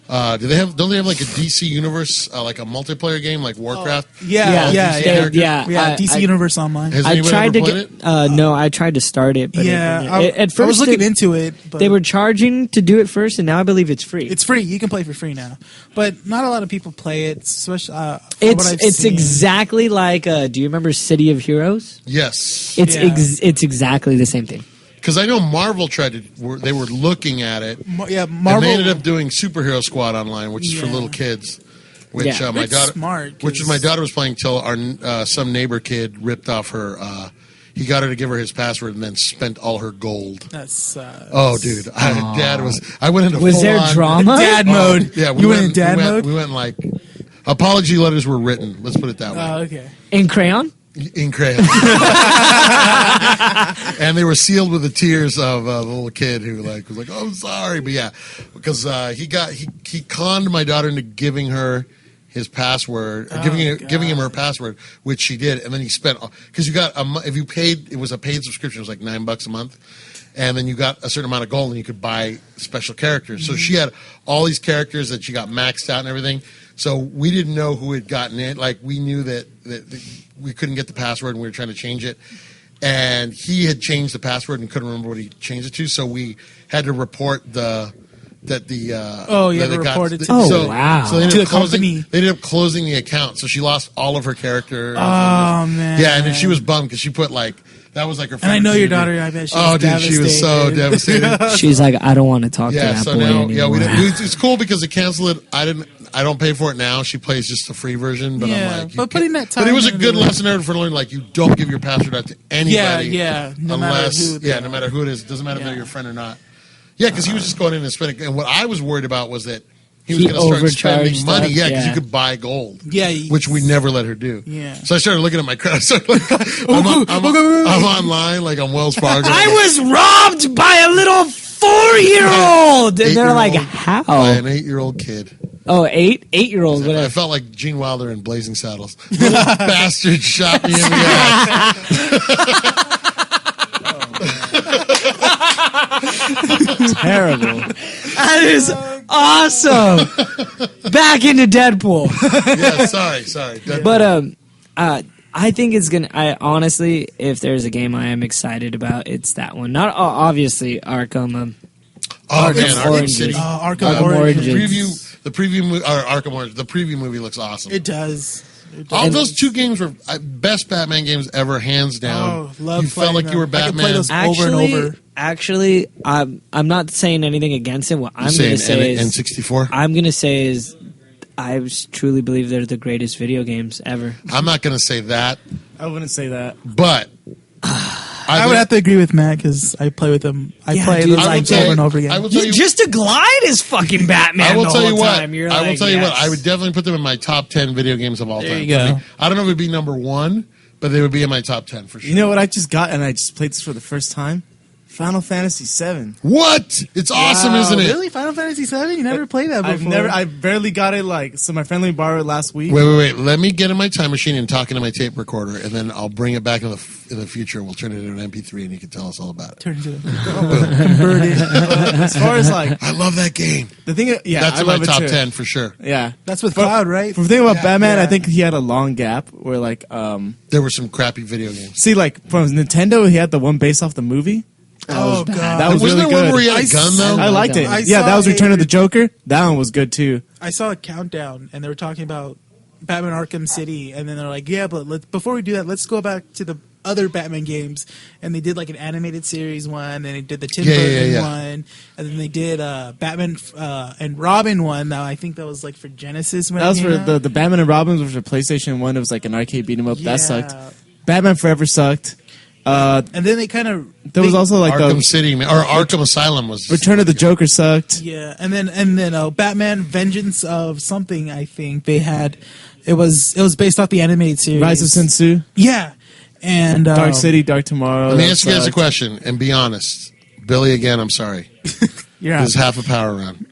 Don't they have like a DC universe, like a multiplayer game like Warcraft? Yeah, DC yeah. characters? yeah. DC I- Universe Online. Has I anybody tried ever to played get. it? No, I tried to start it, but Yeah, at first I was looking they, into it, but they were charging to do it first, and now I believe it's free. It's free. You can play for free now, but not a lot of people play it. Especially from what I've It's seen. exactly like. Do you remember City of Heroes? Yes. It's Yeah. it's exactly the same thing. Because I know Marvel they were looking at it. Yeah, And Marvel. they ended up doing Superhero Squad Online, which is for Yeah. little kids. Which Yeah. my It's daughter, smart, which 'cause- my daughter was playing till some neighbor kid ripped off her. He got her to give her his password and then spent all her gold. That's Oh, dude, Dad was. I went into. Was there full-on- drama? dad Oh, mode. Yeah, you went in dad mode. We went like apology letters were written. Let's put it that way. Oh, okay. In crayon? In crayon. And they were sealed with the tears of the little kid who was like, oh, I'm sorry. But yeah, because he conned my daughter into giving her his password, giving him her password, which she did. And then he spent, because you got, if you paid, it was a paid subscription, it was like $9 a month. And then you got a certain amount of gold and you could buy special characters. So she had all these characters that she got maxed out and everything. So we didn't know who had gotten it. Like we knew that we couldn't get the password and we were trying to change it. And he had changed the password and couldn't remember what he changed it to. So we had to report that you had that to it got- report it to Oh, so, wow. So they ended To up the closing, company. They ended up closing the account. So she lost all of her characters. Oh man. Yeah, and then she was bummed because she put that was like her. And I know favorite your DVD. daughter. I bet she Oh, was dude, she was so devastated. She's like, I don't want to talk to Yeah, that so boy now, anymore. we didn't, it's cool because they canceled it. I don't pay for it now. She plays just the free version, but Yeah, I'm like, but putting that But it was a time good into it. lesson there for learning. Like, you don't give your password out to anybody. Yeah, no matter unless, who they no are. matter who it is. It doesn't matter if Yeah. they're your friend or not. Yeah, because he was just going in and spending. And what I was worried about was that he was He going to start overcharged spending money. stuff, Yeah, because yeah. you could buy gold. Yeah, which we never let her do. Yeah. So I started looking at my credit. I'm online, like on Wells Fargo. I was robbed by a little 4-year-old, and they're like, By "How? an 8-year-old kid. Oh, 8-year-old, I whatever." felt like Gene Wilder in Blazing Saddles. Little bastard shot me in the eye. Terrible. That is awesome. Back into Deadpool. Yeah, sorry. But I think it's gonna. I honestly, if there's a game I am excited about, it's that one. Not obviously Arkham. Oh man, Arkham Arkham Origins. City. Arkham Arkham Origins. Origins. The preview, or Arkham Origins. The preview movie looks awesome. It does. All those two games were best Batman games ever, hands down. Oh, love you felt playing like you were them. I could play Batman. those over and over. Actually, I'm not saying anything against it. What I'm going to say is N64. I'm going to say is I truly believe they're the greatest video games ever. I'm not going to say that, I wouldn't say that. but I would have to agree with Matt because I play with them. I Yeah, play dude, those I will games tell over you- and over again. I will tell you. Just to glide is fucking Batman. I will the tell whole you what. time. You're I will like, tell you what. yes. I would definitely put them in my top 10 video games of all There time. you go. I don't know if it would be number one, but they would be in my top 10 for sure. You know what I just got, and I just played this for the first time? Final Fantasy VII. What? It's awesome, Wow, isn't it? Really, Final Fantasy VII? You never played that before. I barely got it. So my friend let me borrow it last week. Wait. Let me get in my time machine and talk into my tape recorder, and then I'll bring it back in the future. We'll turn it into an MP3, and you can tell us all about it. Turn into converted. As far as I love that game. the thing, yeah, That's I in my love it top too. 10 for sure. Yeah, That's with Cloud, right? For the thing about Batman, yeah. I think he had a long gap where There were some crappy video games. see, like from Nintendo, he had the one based off the movie. Oh god, That was Wasn't really there one good. where he had a gun, though? I liked it. I Yeah, saw that was a- Return of the Joker. That one was good too. I saw a countdown, and they were talking about Batman Arkham City, and then they're like, "Yeah, but before we do that, let's go back to the other Batman games." And they did like an animated series one, and they did the Tim Burton one, and then they did Batman and Robin one. Now I think that was like for Genesis. When That was it for came out. the Batman and Robin was for PlayStation 1. It was like an arcade beat 'em up. Yeah. That sucked. Batman Forever sucked. And then they kind of There was also like Arkham the City, or Arkham Asylum was. Return of the Joker sucked. yeah, and then Batman Vengeance of something. I think they had it was based off the animated series Rise of Sensu, Yeah, and Dark City, Dark Tomorrow. Let me that ask you guys a sucked. question, and be honest. Billy, again, I'm sorry. Yeah, This is half a power round.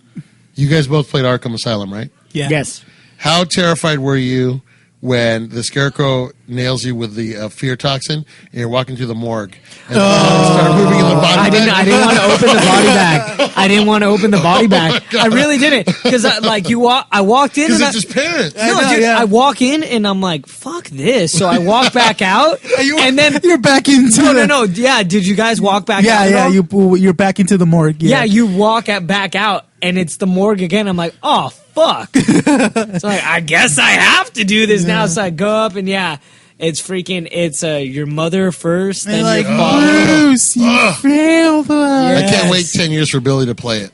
You guys both played Arkham Asylum, right? yeah. Yes. How terrified were you when the Scarecrow nails you with the fear toxin and you're walking through the morgue and start moving in the body I didn't want to open the body bag. I didn't want to open the body bag. I really didn't because I walked in because and it's his parents. no, know, dude, yeah. I walk in and I'm like, fuck this. So I walk back out and then You're back into no. Yeah, did you guys walk back out? Yeah, at all? you're back into the morgue. Yeah, you walk back out, and it's the morgue again. I'm like, oh fuck! So like, I guess I have to do this now. So I go up, and it's your mother first, And then like, your father. Bruce, you failed us. I can't Yes. wait 10 years for Billy to play it.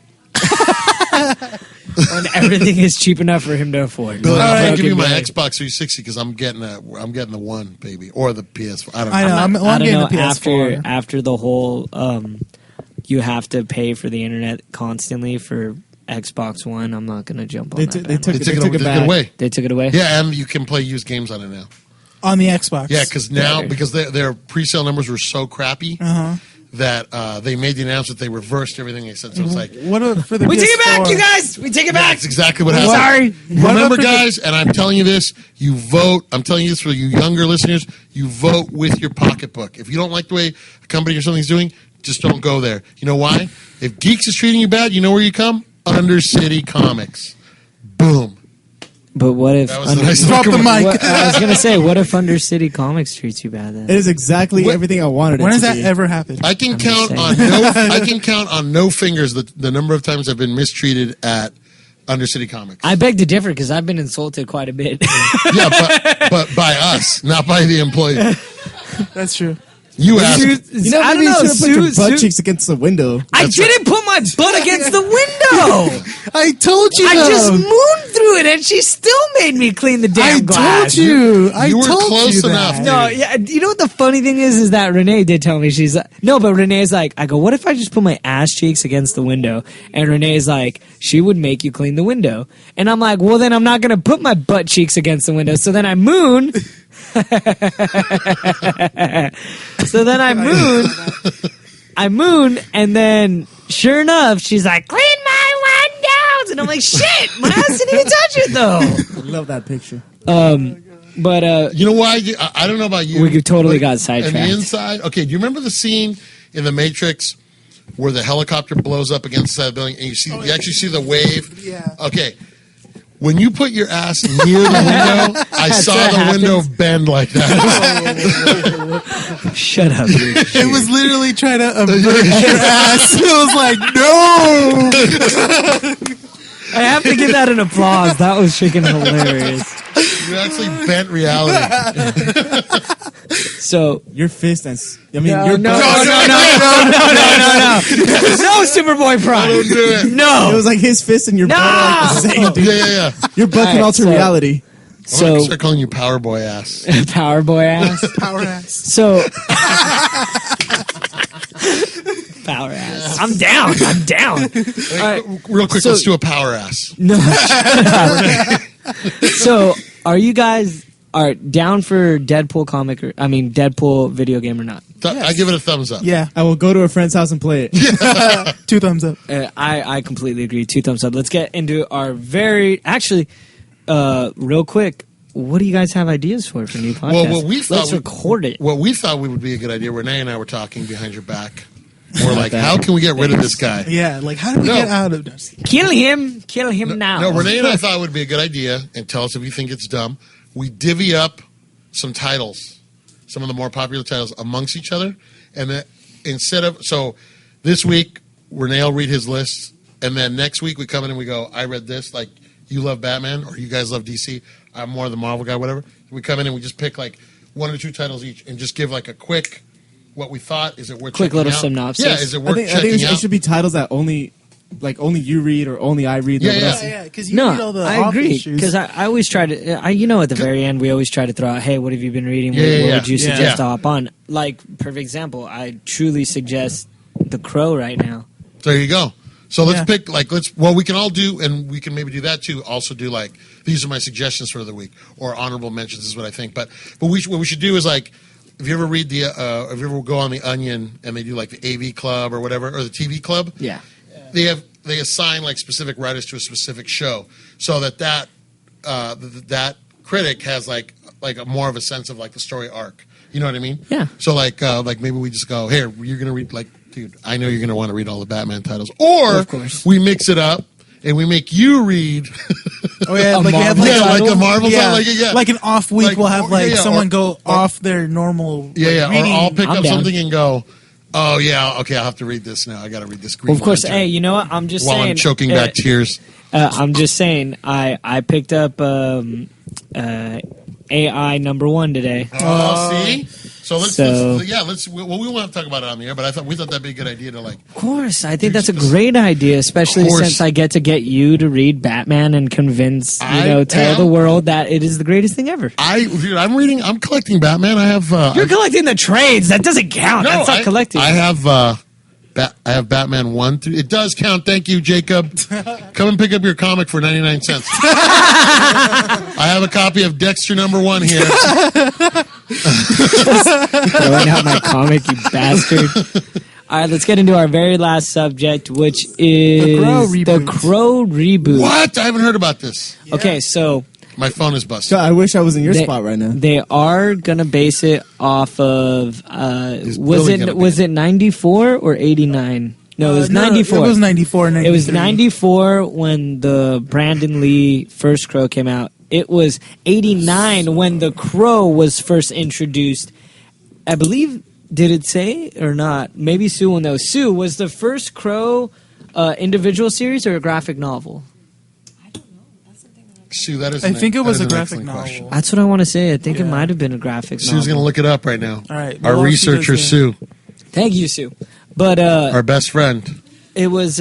When everything is cheap enough for him to afford. Billy, I'm going to give you my Billy. Xbox 360 because I'm getting the one, baby, or the PS4. I don't know. I know. I'm I don't getting know. the PS4. After the whole, you have to pay for the internet constantly for Xbox One. I'm not going to jump on They that. took bandwagon. They took it back. away. They took it away. Yeah, and you can play used games on it now. On the Xbox. Yeah, because their pre-sale numbers were so crappy that they made the announcement they reversed everything they said. So it's like, What for the We take it back, PS4? you guys. We take it back. that's exactly what happened. Sorry. Remember, for the- guys, and I'm telling you this, you vote. I'm telling you this for you younger listeners, you vote with your pocketbook. If you don't like the way a company or something's doing, just don't go there. You know why? If Geeks is treating you bad, you know where you come? Undercity Comics. Boom. But what if That was the nice Drop the mic. I was gonna say, what if Undercity Comics treats you bad? It Then is exactly everything I wanted. When it has to that be. ever happened? I can just count on saying. I can count on no fingers the number of times I've been mistreated at Undercity Comics. I beg to differ because I've been insulted quite a bit. Yeah, but by us, not by the employee. That's true. You asked. You know, I maybe don't know. you should have put your butt Sue- cheeks against the window. I didn't put my butt against the window. I told you. I just though. mooned through it, and she still made me clean the damn I glass. told you. I You were told close you enough, that. No, yeah. You know what the funny thing is that Renee did tell me she's like, no, but Renee's like, I go, what if I just put my ass cheeks against the window? And Renee's like, she would make you clean the window. And I'm like, well, then I'm not gonna put my butt cheeks against the window. So then I moon. So then I moon, and then sure enough, she's like, clean my windows, and I'm like, shit, my ass didn't even touch it though. I love that picture. But You know why? I don't know about you. We totally but got on sidetracked. the inside, okay, do you remember the scene in The Matrix where the helicopter blows up against the side of the building and you actually see the wave? Yeah. Okay. When you put your ass near the window, I saw what the happens. window bend like that. shut up, dude. It was literally trying to avert your ass. It was like, no. I have to give that an applause. That was freaking hilarious. You actually bent reality. So Your fist and your no, butt. no, Superboy Prime. Don't do it. It No. was like his fist and your butt are like the same, dude. Yeah. Your butt can Alright, alter so- reality. I'm going to So start calling you Power Boy ass. Power Boy ass. Power ass. So power ass. I'm down. I'm down. Hey, real quick, so- let's do a power ass. No. So are you guys down for Deadpool Deadpool video game or not? I give it a thumbs up. Yeah, I will go to a friend's house and play it. 2 thumbs up. I completely agree. 2 thumbs up. Let's get into our real quick. What do you guys have ideas for new podcasts? Well, what we thought Let's record it. What we thought would be a good idea, Renee and I were talking behind your back. We're like, how can we get rid of this guy? Yeah, like how do we get out of this? Kill him now. No, Renee and I thought it would be a good idea, and tell us if you think it's dumb. We divvy up some titles, some of the more popular titles amongst each other, and then so this week Renee will read his list, and then next week we come in and we go, I read this, like you love Batman or you guys love DC, I'm more the Marvel guy, whatever. We come in and we just pick like 1 or 2 titles each and just give like a quick what we thought. Is it worth Quick checking little out? synopsis. Yeah, is it worth I checking think it out? should be titles that only you read or only I read. Yeah, Nobody yeah. else- Yeah, because you No, read all the I agree. issues. Because I always try to, at the very end, we always try to throw out, hey, what have you been reading? Yeah, what yeah, would you yeah. suggest Yeah. to hop on? Like, perfect example, I truly suggest The Crow right now. There you go. So let's Yeah. pick we can all do, and we can maybe do that too. Also do like, these are my suggestions for the week, or honorable mentions is what I think. But what we should do is like, if you ever read if you ever go on the Onion and they do like the AV Club or whatever, or the TV Club, Yeah. they assign like specific writers to a specific show, so that critic has like a more of a sense of like the story arc. You know what I mean? Yeah. So like maybe we just go, here, you're gonna read like, dude, I know you're gonna want to read all the Batman titles, or Of course. we mix it up and we make you read. Oh yeah, A like we have Marvel like, like a Marvel yeah, title, yeah. like an off week. Like, we'll have like yeah, someone or- go off their normal. Yeah, like, or reading. I'll pick I'm up down. something and go, oh yeah, okay, I'll have to read this now. I got to read this. Green Well, of course, Lantern hey, you know what? I'm just while saying. I'm choking back tears. I'm just saying, I picked up AI number 1 today. Oh, see. So we won't have to talk about it on the air, but we thought that'd be a good idea to like. Of course, I think that's a great idea, especially Of course. since I get to get you to read Batman and convince, tell the world that it is the greatest thing ever. I'm collecting Batman. I have. You're collecting the trades. That doesn't count. That's not collecting. I have. I have Batman 1 through. It does count. Thank you, Jacob. Come and pick up your comic for 99 cents. I have a copy of Dexter #1 here. Throwing out my comic, you bastard. All right, let's get into our very last subject, which is The Crow reboot. What? I haven't heard about this. Okay, so My phone is busted. So I wish I was in your They- spot right now. they are gonna base it off of Is was Billy gonna be it 94 or 89? No, it was 94. It was 94. And It was 93. 94 when the Brandon Lee first Crow came out. It was 89 when the Crow was first introduced. I believe, did it say or not? Maybe Sue will know. Sue, was the first Crow individual series or a graphic novel? Sue, that is. I think it was that a is an graphic excellent novel. question. That's what I want to say. I think it Yeah. might have been a graphic Sue's novel. going to look it up right now. All right. Our well, she researcher, does Sue, Thank you, Sue. But our best friend. it was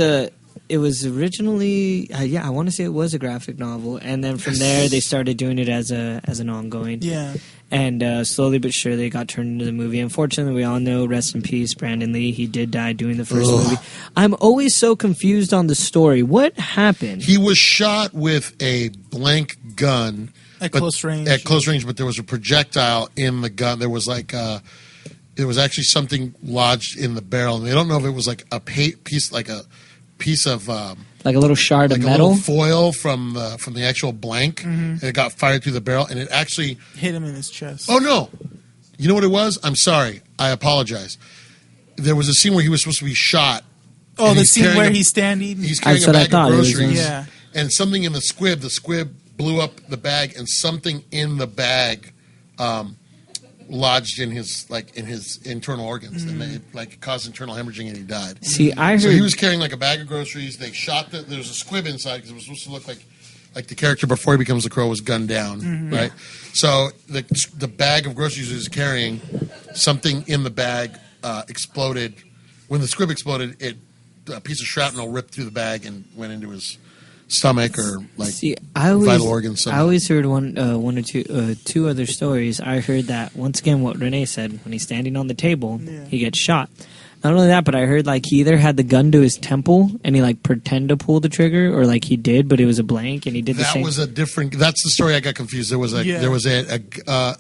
originally I want to say it was a graphic novel, and then from there they started doing it as an ongoing. Yeah. And slowly but surely it got turned into the movie. Unfortunately, we all know, rest in peace, Brandon Lee. He did die doing the first movie. I'm always so confused on the story. What happened? He was shot with a blank gun At but- close range. At close range, but there was a projectile in the gun. There was like there was actually something lodged in the barrel, and they don't know if it was like a piece of Like a little shard like of a metal? little foil from the actual blank, and it got fired through the barrel, and it actually. Hit him in his chest. Oh no! You know what it was? I'm sorry. I apologize. There was a scene where he was supposed to be shot. Oh, and the he's scene carrying where a- he's standing. He's carrying That's a what I bag thought. of It was- groceries, Yeah. and something in the squib blew up the bag, and something in the bag lodged in his internal organs, and it caused internal hemorrhaging, and he died. See, I heard. So he was carrying like a bag of groceries. They shot there was a squib inside because it was supposed to look like like the character before he becomes the Crow was gunned down, right? So the bag of groceries he was carrying, something in the bag exploded. When the squib exploded, a piece of shrapnel ripped through the bag and went into his stomach or like vital organs. I always heard one or two other stories. I heard that once again what Renee said, when he's standing on the table, he gets shot. Not only that, but I heard like he either had the gun to his temple and he like pretended to pull the trigger, or like he did, but it was a blank and he did the same. That was a different. That's the story I got confused. There was a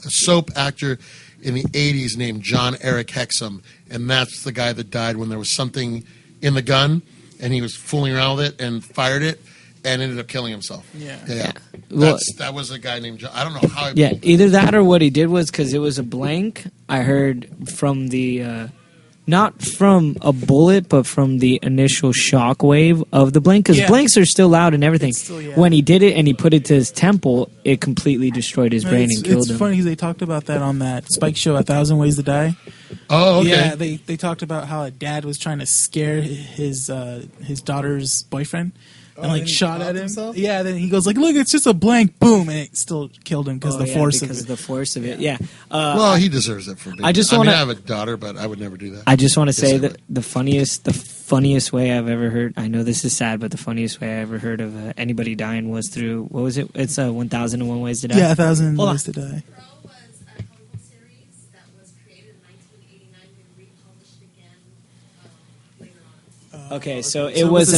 soap actor in the '80s named John Eric Hexum, and that's the guy that died when there was something in the gun and he was fooling around with it and fired it and ended up killing himself. Yeah. Well, That was a guy named John. I don't know how. Either that or what he did was because it was a blank. I heard from the. Not from a bullet, but from the initial shock wave of the blank. Because blanks are still loud and everything. When he did it and he put it to his temple, it completely destroyed his brain and killed him. It's funny because they talked about that on that Spike show, 1,000 Ways to Die. Oh, okay. Yeah, they talked about how a dad was trying to scare his daughter's boyfriend. And like shot at him. Himself? Yeah, then he goes like, "Look, it's just a blank." Boom, and it still killed him because the force of it. Yeah. Well, he deserves it for being. I have a daughter, but I would never do that. I just want to say that the funniest way I've ever heard. I know this is sad, but the funniest way I ever heard of anybody dying was through what was it? It's 1,001 Ways to Die. Yeah, 1,000 Ways to Die. Okay, so it was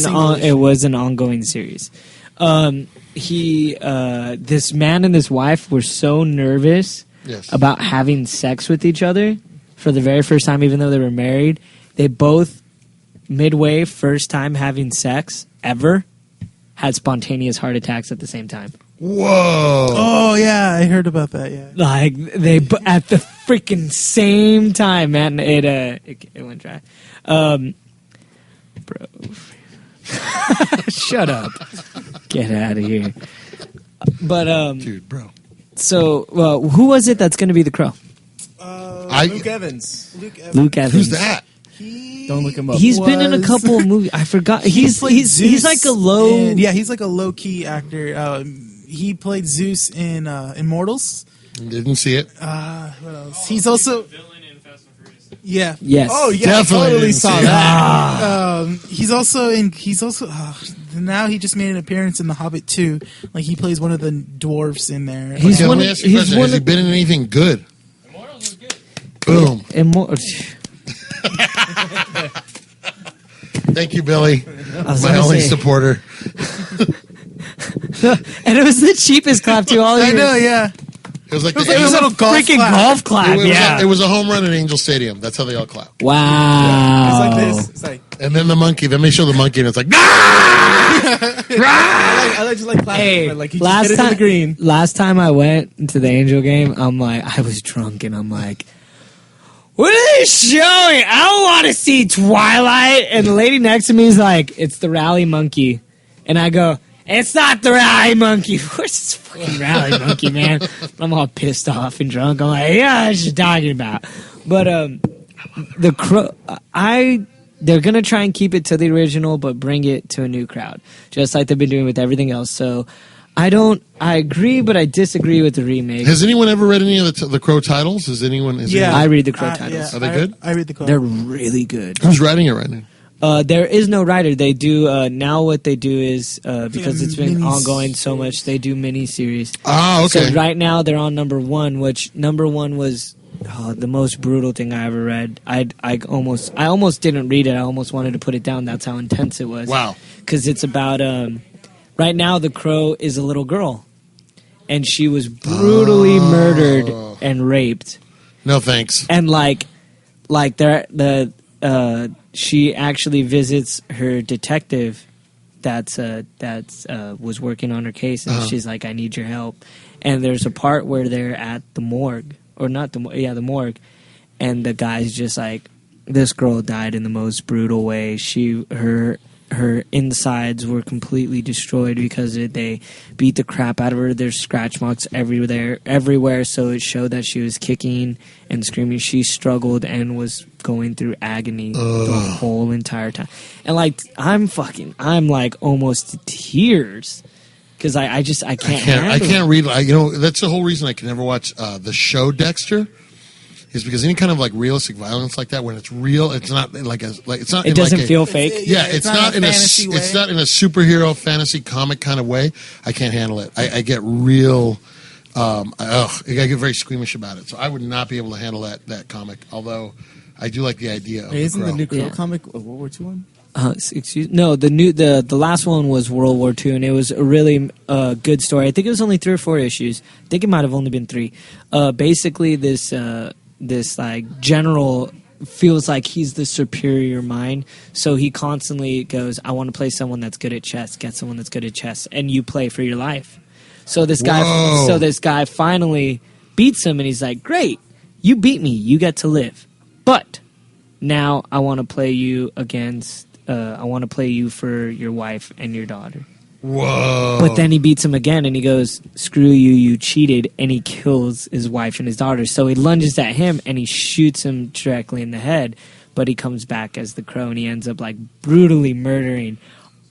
an ongoing series. This man and his wife were so nervous about having sex with each other for the very first time, even though they were married. They both, midway first time having sex ever, had spontaneous heart attacks at the same time. Whoa! Oh yeah, I heard about that. Yeah, like they at the freaking same time, man. It went dry. Bro. Shut up. Get out of here. But dude, bro. So, who was it that's going to be the Crow? Luke Evans. Luke Evans. Who's that? Don't look him up. He's been in a couple of movies. I forgot. He's like a low. He's like a low key actor. He played Zeus in Immortals. Didn't see it. What else? He's also. Yeah. Yes. Oh yeah, definitely I totally saw that. He's also now he just made an appearance in The Hobbit 2. Like he plays one of the dwarves in there. Has he been in anything good? Immortals was good. Boom. Thank you, Billy. My only supporter. And it was the cheapest clap too. I know, yeah. It was like a little golf clap. It was a home run at Angel Stadium. That's how they all clap. Wow. Yeah. It's like this. It's like, and then the monkey. Then they show the monkey, and it's like, I just like clapping. Hey, but like he just hit it in the green. Last time I went to the Angel game, I was drunk, and I'm like, what are they showing? I don't want to see Twilight. And the lady next to me is like, it's the Rally Monkey. And I go, it's not the Rally Monkey. Where's this fucking Rally Monkey, man? I'm all pissed off and drunk. I'm like, yeah, what you talking about? But the Crow, they're going to try and keep it to the original, but bring it to a new crowd, just like they've been doing with everything else. So I agree, but I disagree with the remake. Has anyone ever read any of the Crow titles? I read the Crow titles. Are they good? I read the Crow. They're really good. Who's writing it right now? There is no writer. They do now. What they do is because it's been ongoing so much, they do mini-series. Ah, okay. So right now they're on number 1, which number 1 was the most brutal thing I ever read. I almost didn't read it. I almost wanted to put it down. That's how intense it was. Wow. Because it's about right now the Crow is a little girl, and she was brutally murdered and raped. No thanks. And she actually visits her detective that's was working on her case, and she's like, I need your help. And there's a part where they're at the morgue, or not the morgue, and the guy's just like, this girl died in the most brutal way. Her insides were completely destroyed because they beat the crap out of her. There's scratch marks everywhere, so it showed that she was kicking and screaming. She struggled and was going through agony the whole entire time. And I'm like almost to tears because I can't I handle can't read. That's the whole reason I can never watch the show Dexter. Is because any kind of like realistic violence like that, when it's real, it's not it's not. it doesn't feel fake. Yeah, it's not in a fantasy way. it's not in a superhero fantasy comic kind of way. I can't handle it. I get real. I get very squeamish about it. So I would not be able to handle that comic. Although I do like the idea of Hey, isn't the Crow. new Crow Yeah. comic a World War II one? No, the last one was World War II, and it was a really good story. I think it was only 3 or 4 issues. I think it might have only been 3. Basically, this like general feels like he's the superior mind, so he constantly goes, "I want to play someone that's good at chess. Get someone that's good at chess, and you play for your life." So this guy finally beats him, and he's like, "Great, you beat me. You get to live, but now I want to play you against. I want to play you for your wife and your daughter." Whoa! But then he beats him again, and he goes, "Screw you, you cheated," and he kills his wife and his daughter. So he lunges at him, and he shoots him directly in the head, but he comes back as the Crow, and he ends up, like, brutally murdering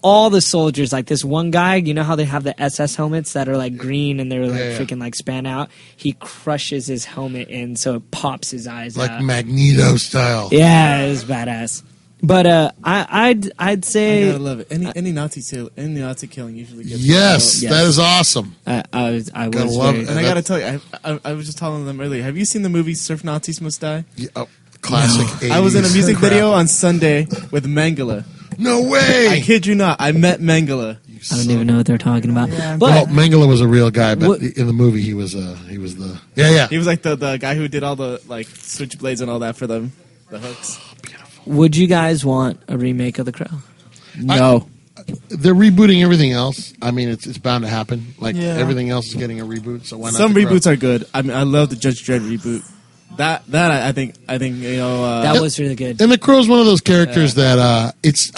all the soldiers. Like, this one guy, you know how they have the SS helmets that are, like, green, and they're, like, freaking, like, span out? He crushes his helmet in, so it pops his eyes like out. Magneto style. Yeah, it was badass. But I'd say I gotta love it. Any Nazi killing usually gets Yes, Yes. that is awesome. I was love very, it. And I gotta tell you, I was just telling them earlier. Have you seen the movie Surf Nazis Must Die? Yeah, classic. 80s I was in a music crap. video on Sunday with Mengele. No way. I kid you not. I met Mengele. I don't even know what they're talking about. Yeah, Well, But Mengele was a real guy, but What- in the movie he was the yeah. He was like the guy who did all the like switchblades and all that for them, the hooks. would you guys want a remake of The Crow? No. They're rebooting everything else. I mean, it's bound to happen. Like Yeah. everything else is getting a reboot, so why not? Some The Crow? reboots are good. I mean, I love the Judge Dredd reboot. I think you know. That was really good. And the Crow's one of those characters that I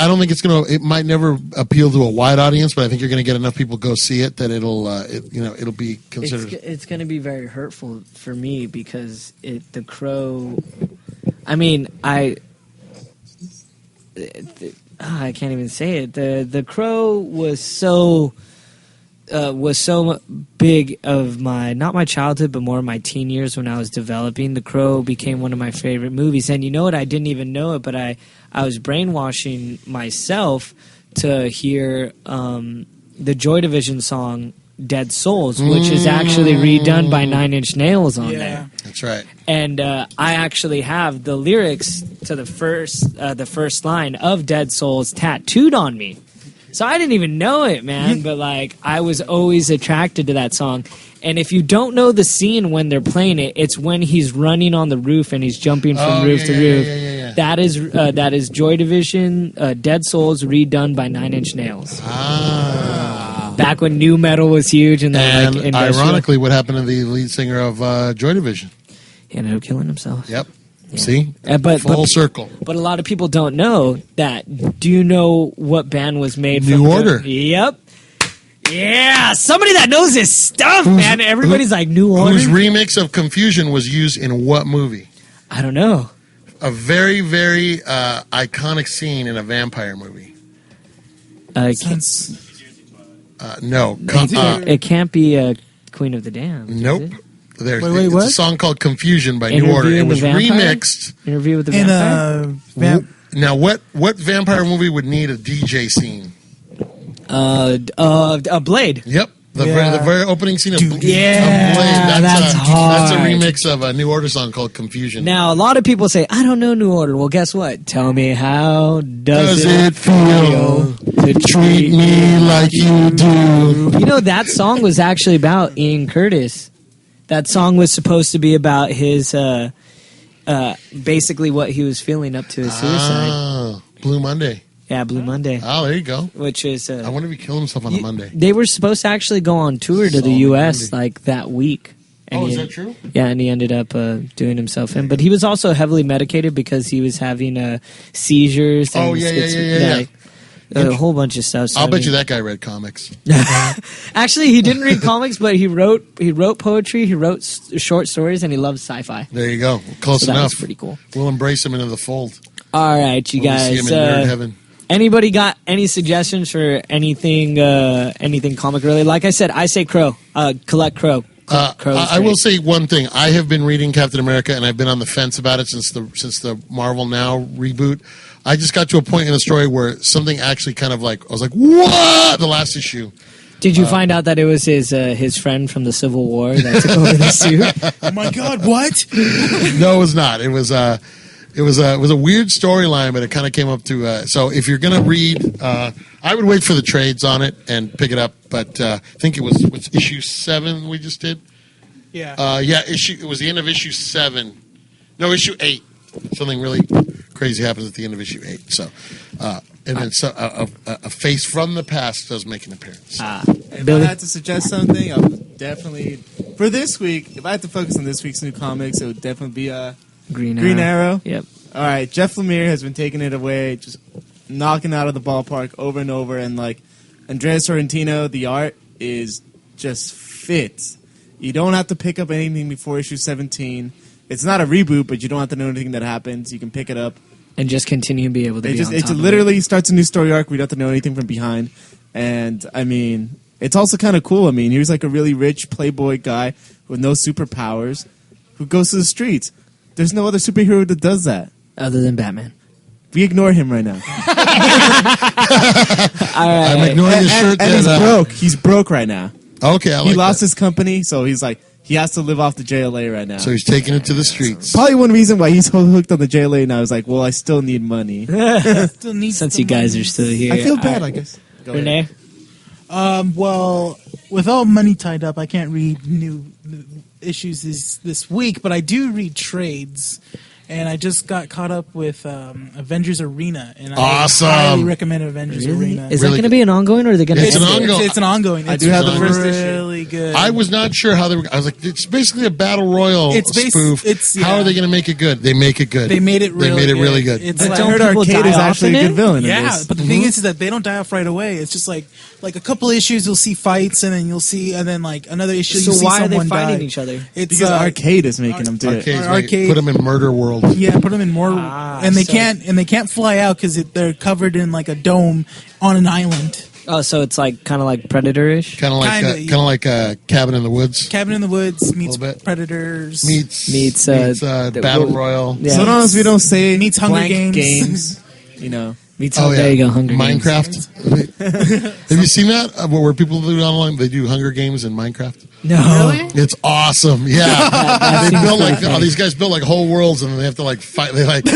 don't think it might never appeal to a wide audience, but I think you're going to get enough people go see it that it'll be considered. It's going to be very hurtful for me because The Crow. I mean, I can't even say it. The Crow was so big of not my childhood, but more my teen years when I was developing. The Crow became one of my favorite movies, and you know what? I didn't even know it, but I was brainwashing myself to hear the Joy Division song "Dead Souls," which is actually redone by 9 Inch Nails on there. That's right. And I actually have the lyrics to the first line of Dead Souls tattooed on me. So I didn't even know it, man. But like, I was always attracted to that song. And if you don't know the scene when they're playing it, it's when he's running on the roof and he's jumping from roof to roof. Yeah. That is Joy Division, Dead Souls redone by 9 Inch Nails. Back when nu metal was huge, and then And like industrial. ironically, what happened to the lead singer of Joy Division? He ended up killing himself. Yep. See, But full circle. But a lot of people don't know that. Do you know what band was made New from Order. Yep. Yeah, somebody that knows this stuff, man. Everybody's like, New Order? Whose remix of Confusion was used in what movie? I don't know. A very, very iconic scene in a vampire movie. No. It can't be Queen of the Damned. is Nope. it? There's Wait, it's what? a song called Confusion by New Order. It Interviewing the was Vampire? remixed. Interview with the In Vampire? Now, what vampire movie would need a DJ scene? A Blade. Yep. The Yeah. very opening scene of Blade. Yeah, that's That's a hard. remix of a New Order song called Confusion. Now, a lot of people say, I don't know New Order. Well, guess what? Tell me, how does it feel to treat me like you do? You know, that song was actually about Ian Curtis. That song was supposed to be about his, basically what he was feeling up to his suicide. Ah, Blue Monday. Yeah, Blue Monday. Oh, there you go. Which is... I wonder if he killed himself on a Monday. They were supposed to actually go on tour to the Solid U.S. Monday. like that week. And Oh, is he- that true? Yeah, and he ended up doing himself in. But he was also heavily medicated because he was having seizures. And Oh, yeah. A whole bunch of stuff. So, I'll I bet mean- you that guy read comics. Actually, he didn't read comics, but he wrote poetry, he wrote short stories, and he loves sci-fi. There you go. Close So that enough. was pretty cool. We'll embrace him into the fold. All right, you When we see guys. him in nerd heaven. Anybody got any suggestions for anything comic related? Like I said, I say Crow. Collect Crow. Crow is I will great. say one thing. I have been reading Captain America, and I've been on the fence about it since the Marvel Now reboot. I just got to a point in the story where something actually kind of like I was like, "What?" The last issue. Did you find out that it was his friend from the Civil War that took over the suit? Oh my God! What? No, it was not. It was a weird storyline, but it kind of came up to. So if you're gonna read, I would wait for the trades on it and pick it up. But I think it was issue 7 we just did. Yeah. It was the end of issue 7. No, issue 8. Something really crazy happens at the end of issue 8. So, and then a face from the past does make an appearance. If I had to suggest something, I would definitely for this week. If I had to focus on this week's new comics, it would definitely be Green Arrow. Yep. All right, Jeff Lemire has been taking it away, just knocking out of the ballpark over and over, and like Andrea Sorrentino, the art is just fits. You don't have to pick up anything before issue 17. It's not a reboot, but you don't have to know anything that happens. You can pick it up. And just continue to be able to be on top It of literally starts a new story arc. We don't have to know anything from behind. And, I mean, it's also kind of cool. I mean, here's like a really rich playboy guy with no superpowers who goes to the streets. There's no other superhero that does that. Other than Batman. We ignore him right now. I'm ignoring the shirt. And he's broke. He's broke right now. Okay, I like He lost that. his company, so he's like, he has to live off the JLA right now. So he's taking it to the streets. Probably one reason why he's so hooked on the JLA now is like, well, I still need money. Still needs Since the you guys money. are still here. I feel bad, I guess. Go ahead. Renee? Well, with all money tied up, I can't read new issues this week, but I do read trades. And I just got caught up with Avengers Arena, and Awesome. I highly recommend Avengers Arena. Is that Really going to be an ongoing, or are they going to? It's an ongoing. It's an ongoing. I It's do have the first issue. really good. I was not sure how they were. I was like, it's basically a battle royal spoof. How are they going to make it good? They make it good. They made it really good. It's I like, don't heard people Arcade die is off actually in a it? good villain in yeah, this. but the thing is that they don't die off right away. It's just like a couple issues you'll see fights, and then like another issue So you'll see why are they someone fighting die. each other? It's Because Arcade is making them do it. Arcade's Arcade- put them in murder world. Yeah, put them in more, and they so- can't fly out because they're covered in like a dome on an island. Oh, so it's like kind of like Predator-ish? Kind of like a Cabin in the Woods. Cabin in the Woods meets Little bit. Predators. Meets, Battle Royal. Yeah. So long as we don't say Meets Hunger blank Games. you know. Meets Oh, yeah. There you go, Hunger Games. Minecraft. Have you seen that? Where people do it online? They do Hunger Games in Minecraft. No. It's awesome. Yeah, they built like these guys built like whole worlds, and they have to like fight. They like they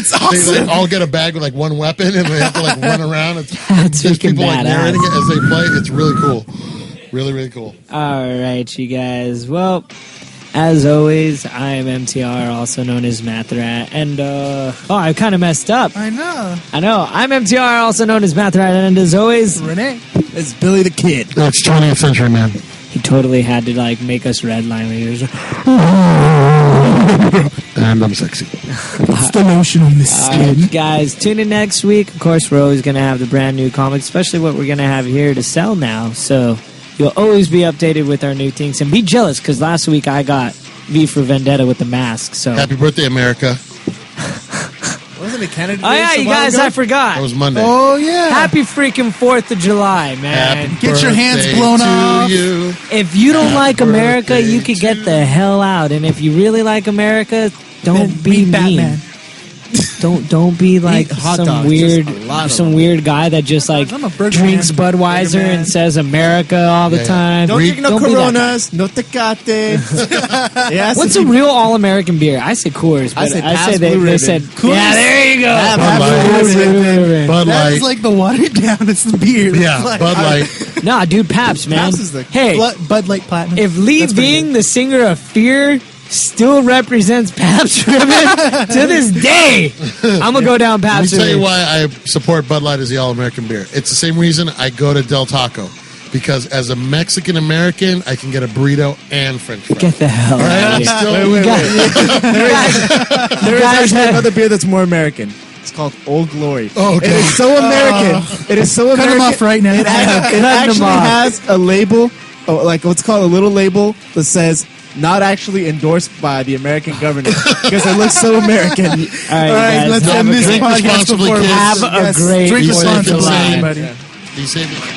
like all get a bag with like one weapon, and they have to like run around. That's There's freaking people like narrating badass. it as they play. It's really cool. Really, really cool. All right, you guys. Well, as always, I am MTR, also known as Mathrat. And, I kind of messed up. I know. I'm MTR, also known as Mathrat. And as always, Renee. It's Billy the Kid. No, it's 20th century, man. he totally had to, like, make us redline. He was And I'm sexy. It's the lotion on the All right, guys, tune in next week. Of course, we're always going to have the brand new comics, especially what we're going to have here to sell now. So you'll always be updated with our new things. And be jealous, because last week I got V for Vendetta with the mask. So. Happy birthday, America. Wasn't it Canada Day? Oh, yeah, a you while guys, ago? I forgot. That was Monday. Oh yeah. Happy freaking 4th of July, man. Happy Get your hands birthday blown to off. you. If you don't Happy like America, birthday you could get to the hell out. And if you really like America, don't Then be beat mean. Batman. Don't be like Eat hot some dogs, weird just a lot of some them. weird guy that just like I'm a burger drinks man, Budweiser burger man. and says America all the Yeah, yeah. time. Don't drink no Don't be that guy. Coronas, no Tecate. Yes, What's a real all-American beer? I say Coors, but I say I Pabst say they Blue Ribbon. said Coors? yeah. There you go. Pabst Bud Light. Bud That Light. is like the watered down. It's the beer. Yeah, It's like, Bud Light. Nah, dude, Pabst, man. Pabst is the- Hey, Bud Light Platinum. if Lee That's pretty Ving, the singer of Fear, still represents Pabst Ribbon to this day, I'm gonna go down Let me Pabst tell you Ribbon. why I support Bud Light as the all-American beer. It's the same reason I go to Del Taco. Because as a Mexican-American, I can get a burrito and French fries. Get the hell All right, out I'm of here. still... There is actually another beer that's more American. It's called Old Glory. Oh, okay. It is so American. It is so Cut American. him off right now. It Cut him actually off. has a label, like what's called a little label that says not actually endorsed by the American government because it looks so American. All right, All right, guys, let's have end a this drink podcast responsibly, before kids. Have a great drink 4th of responsibly, July. everybody. Be safe.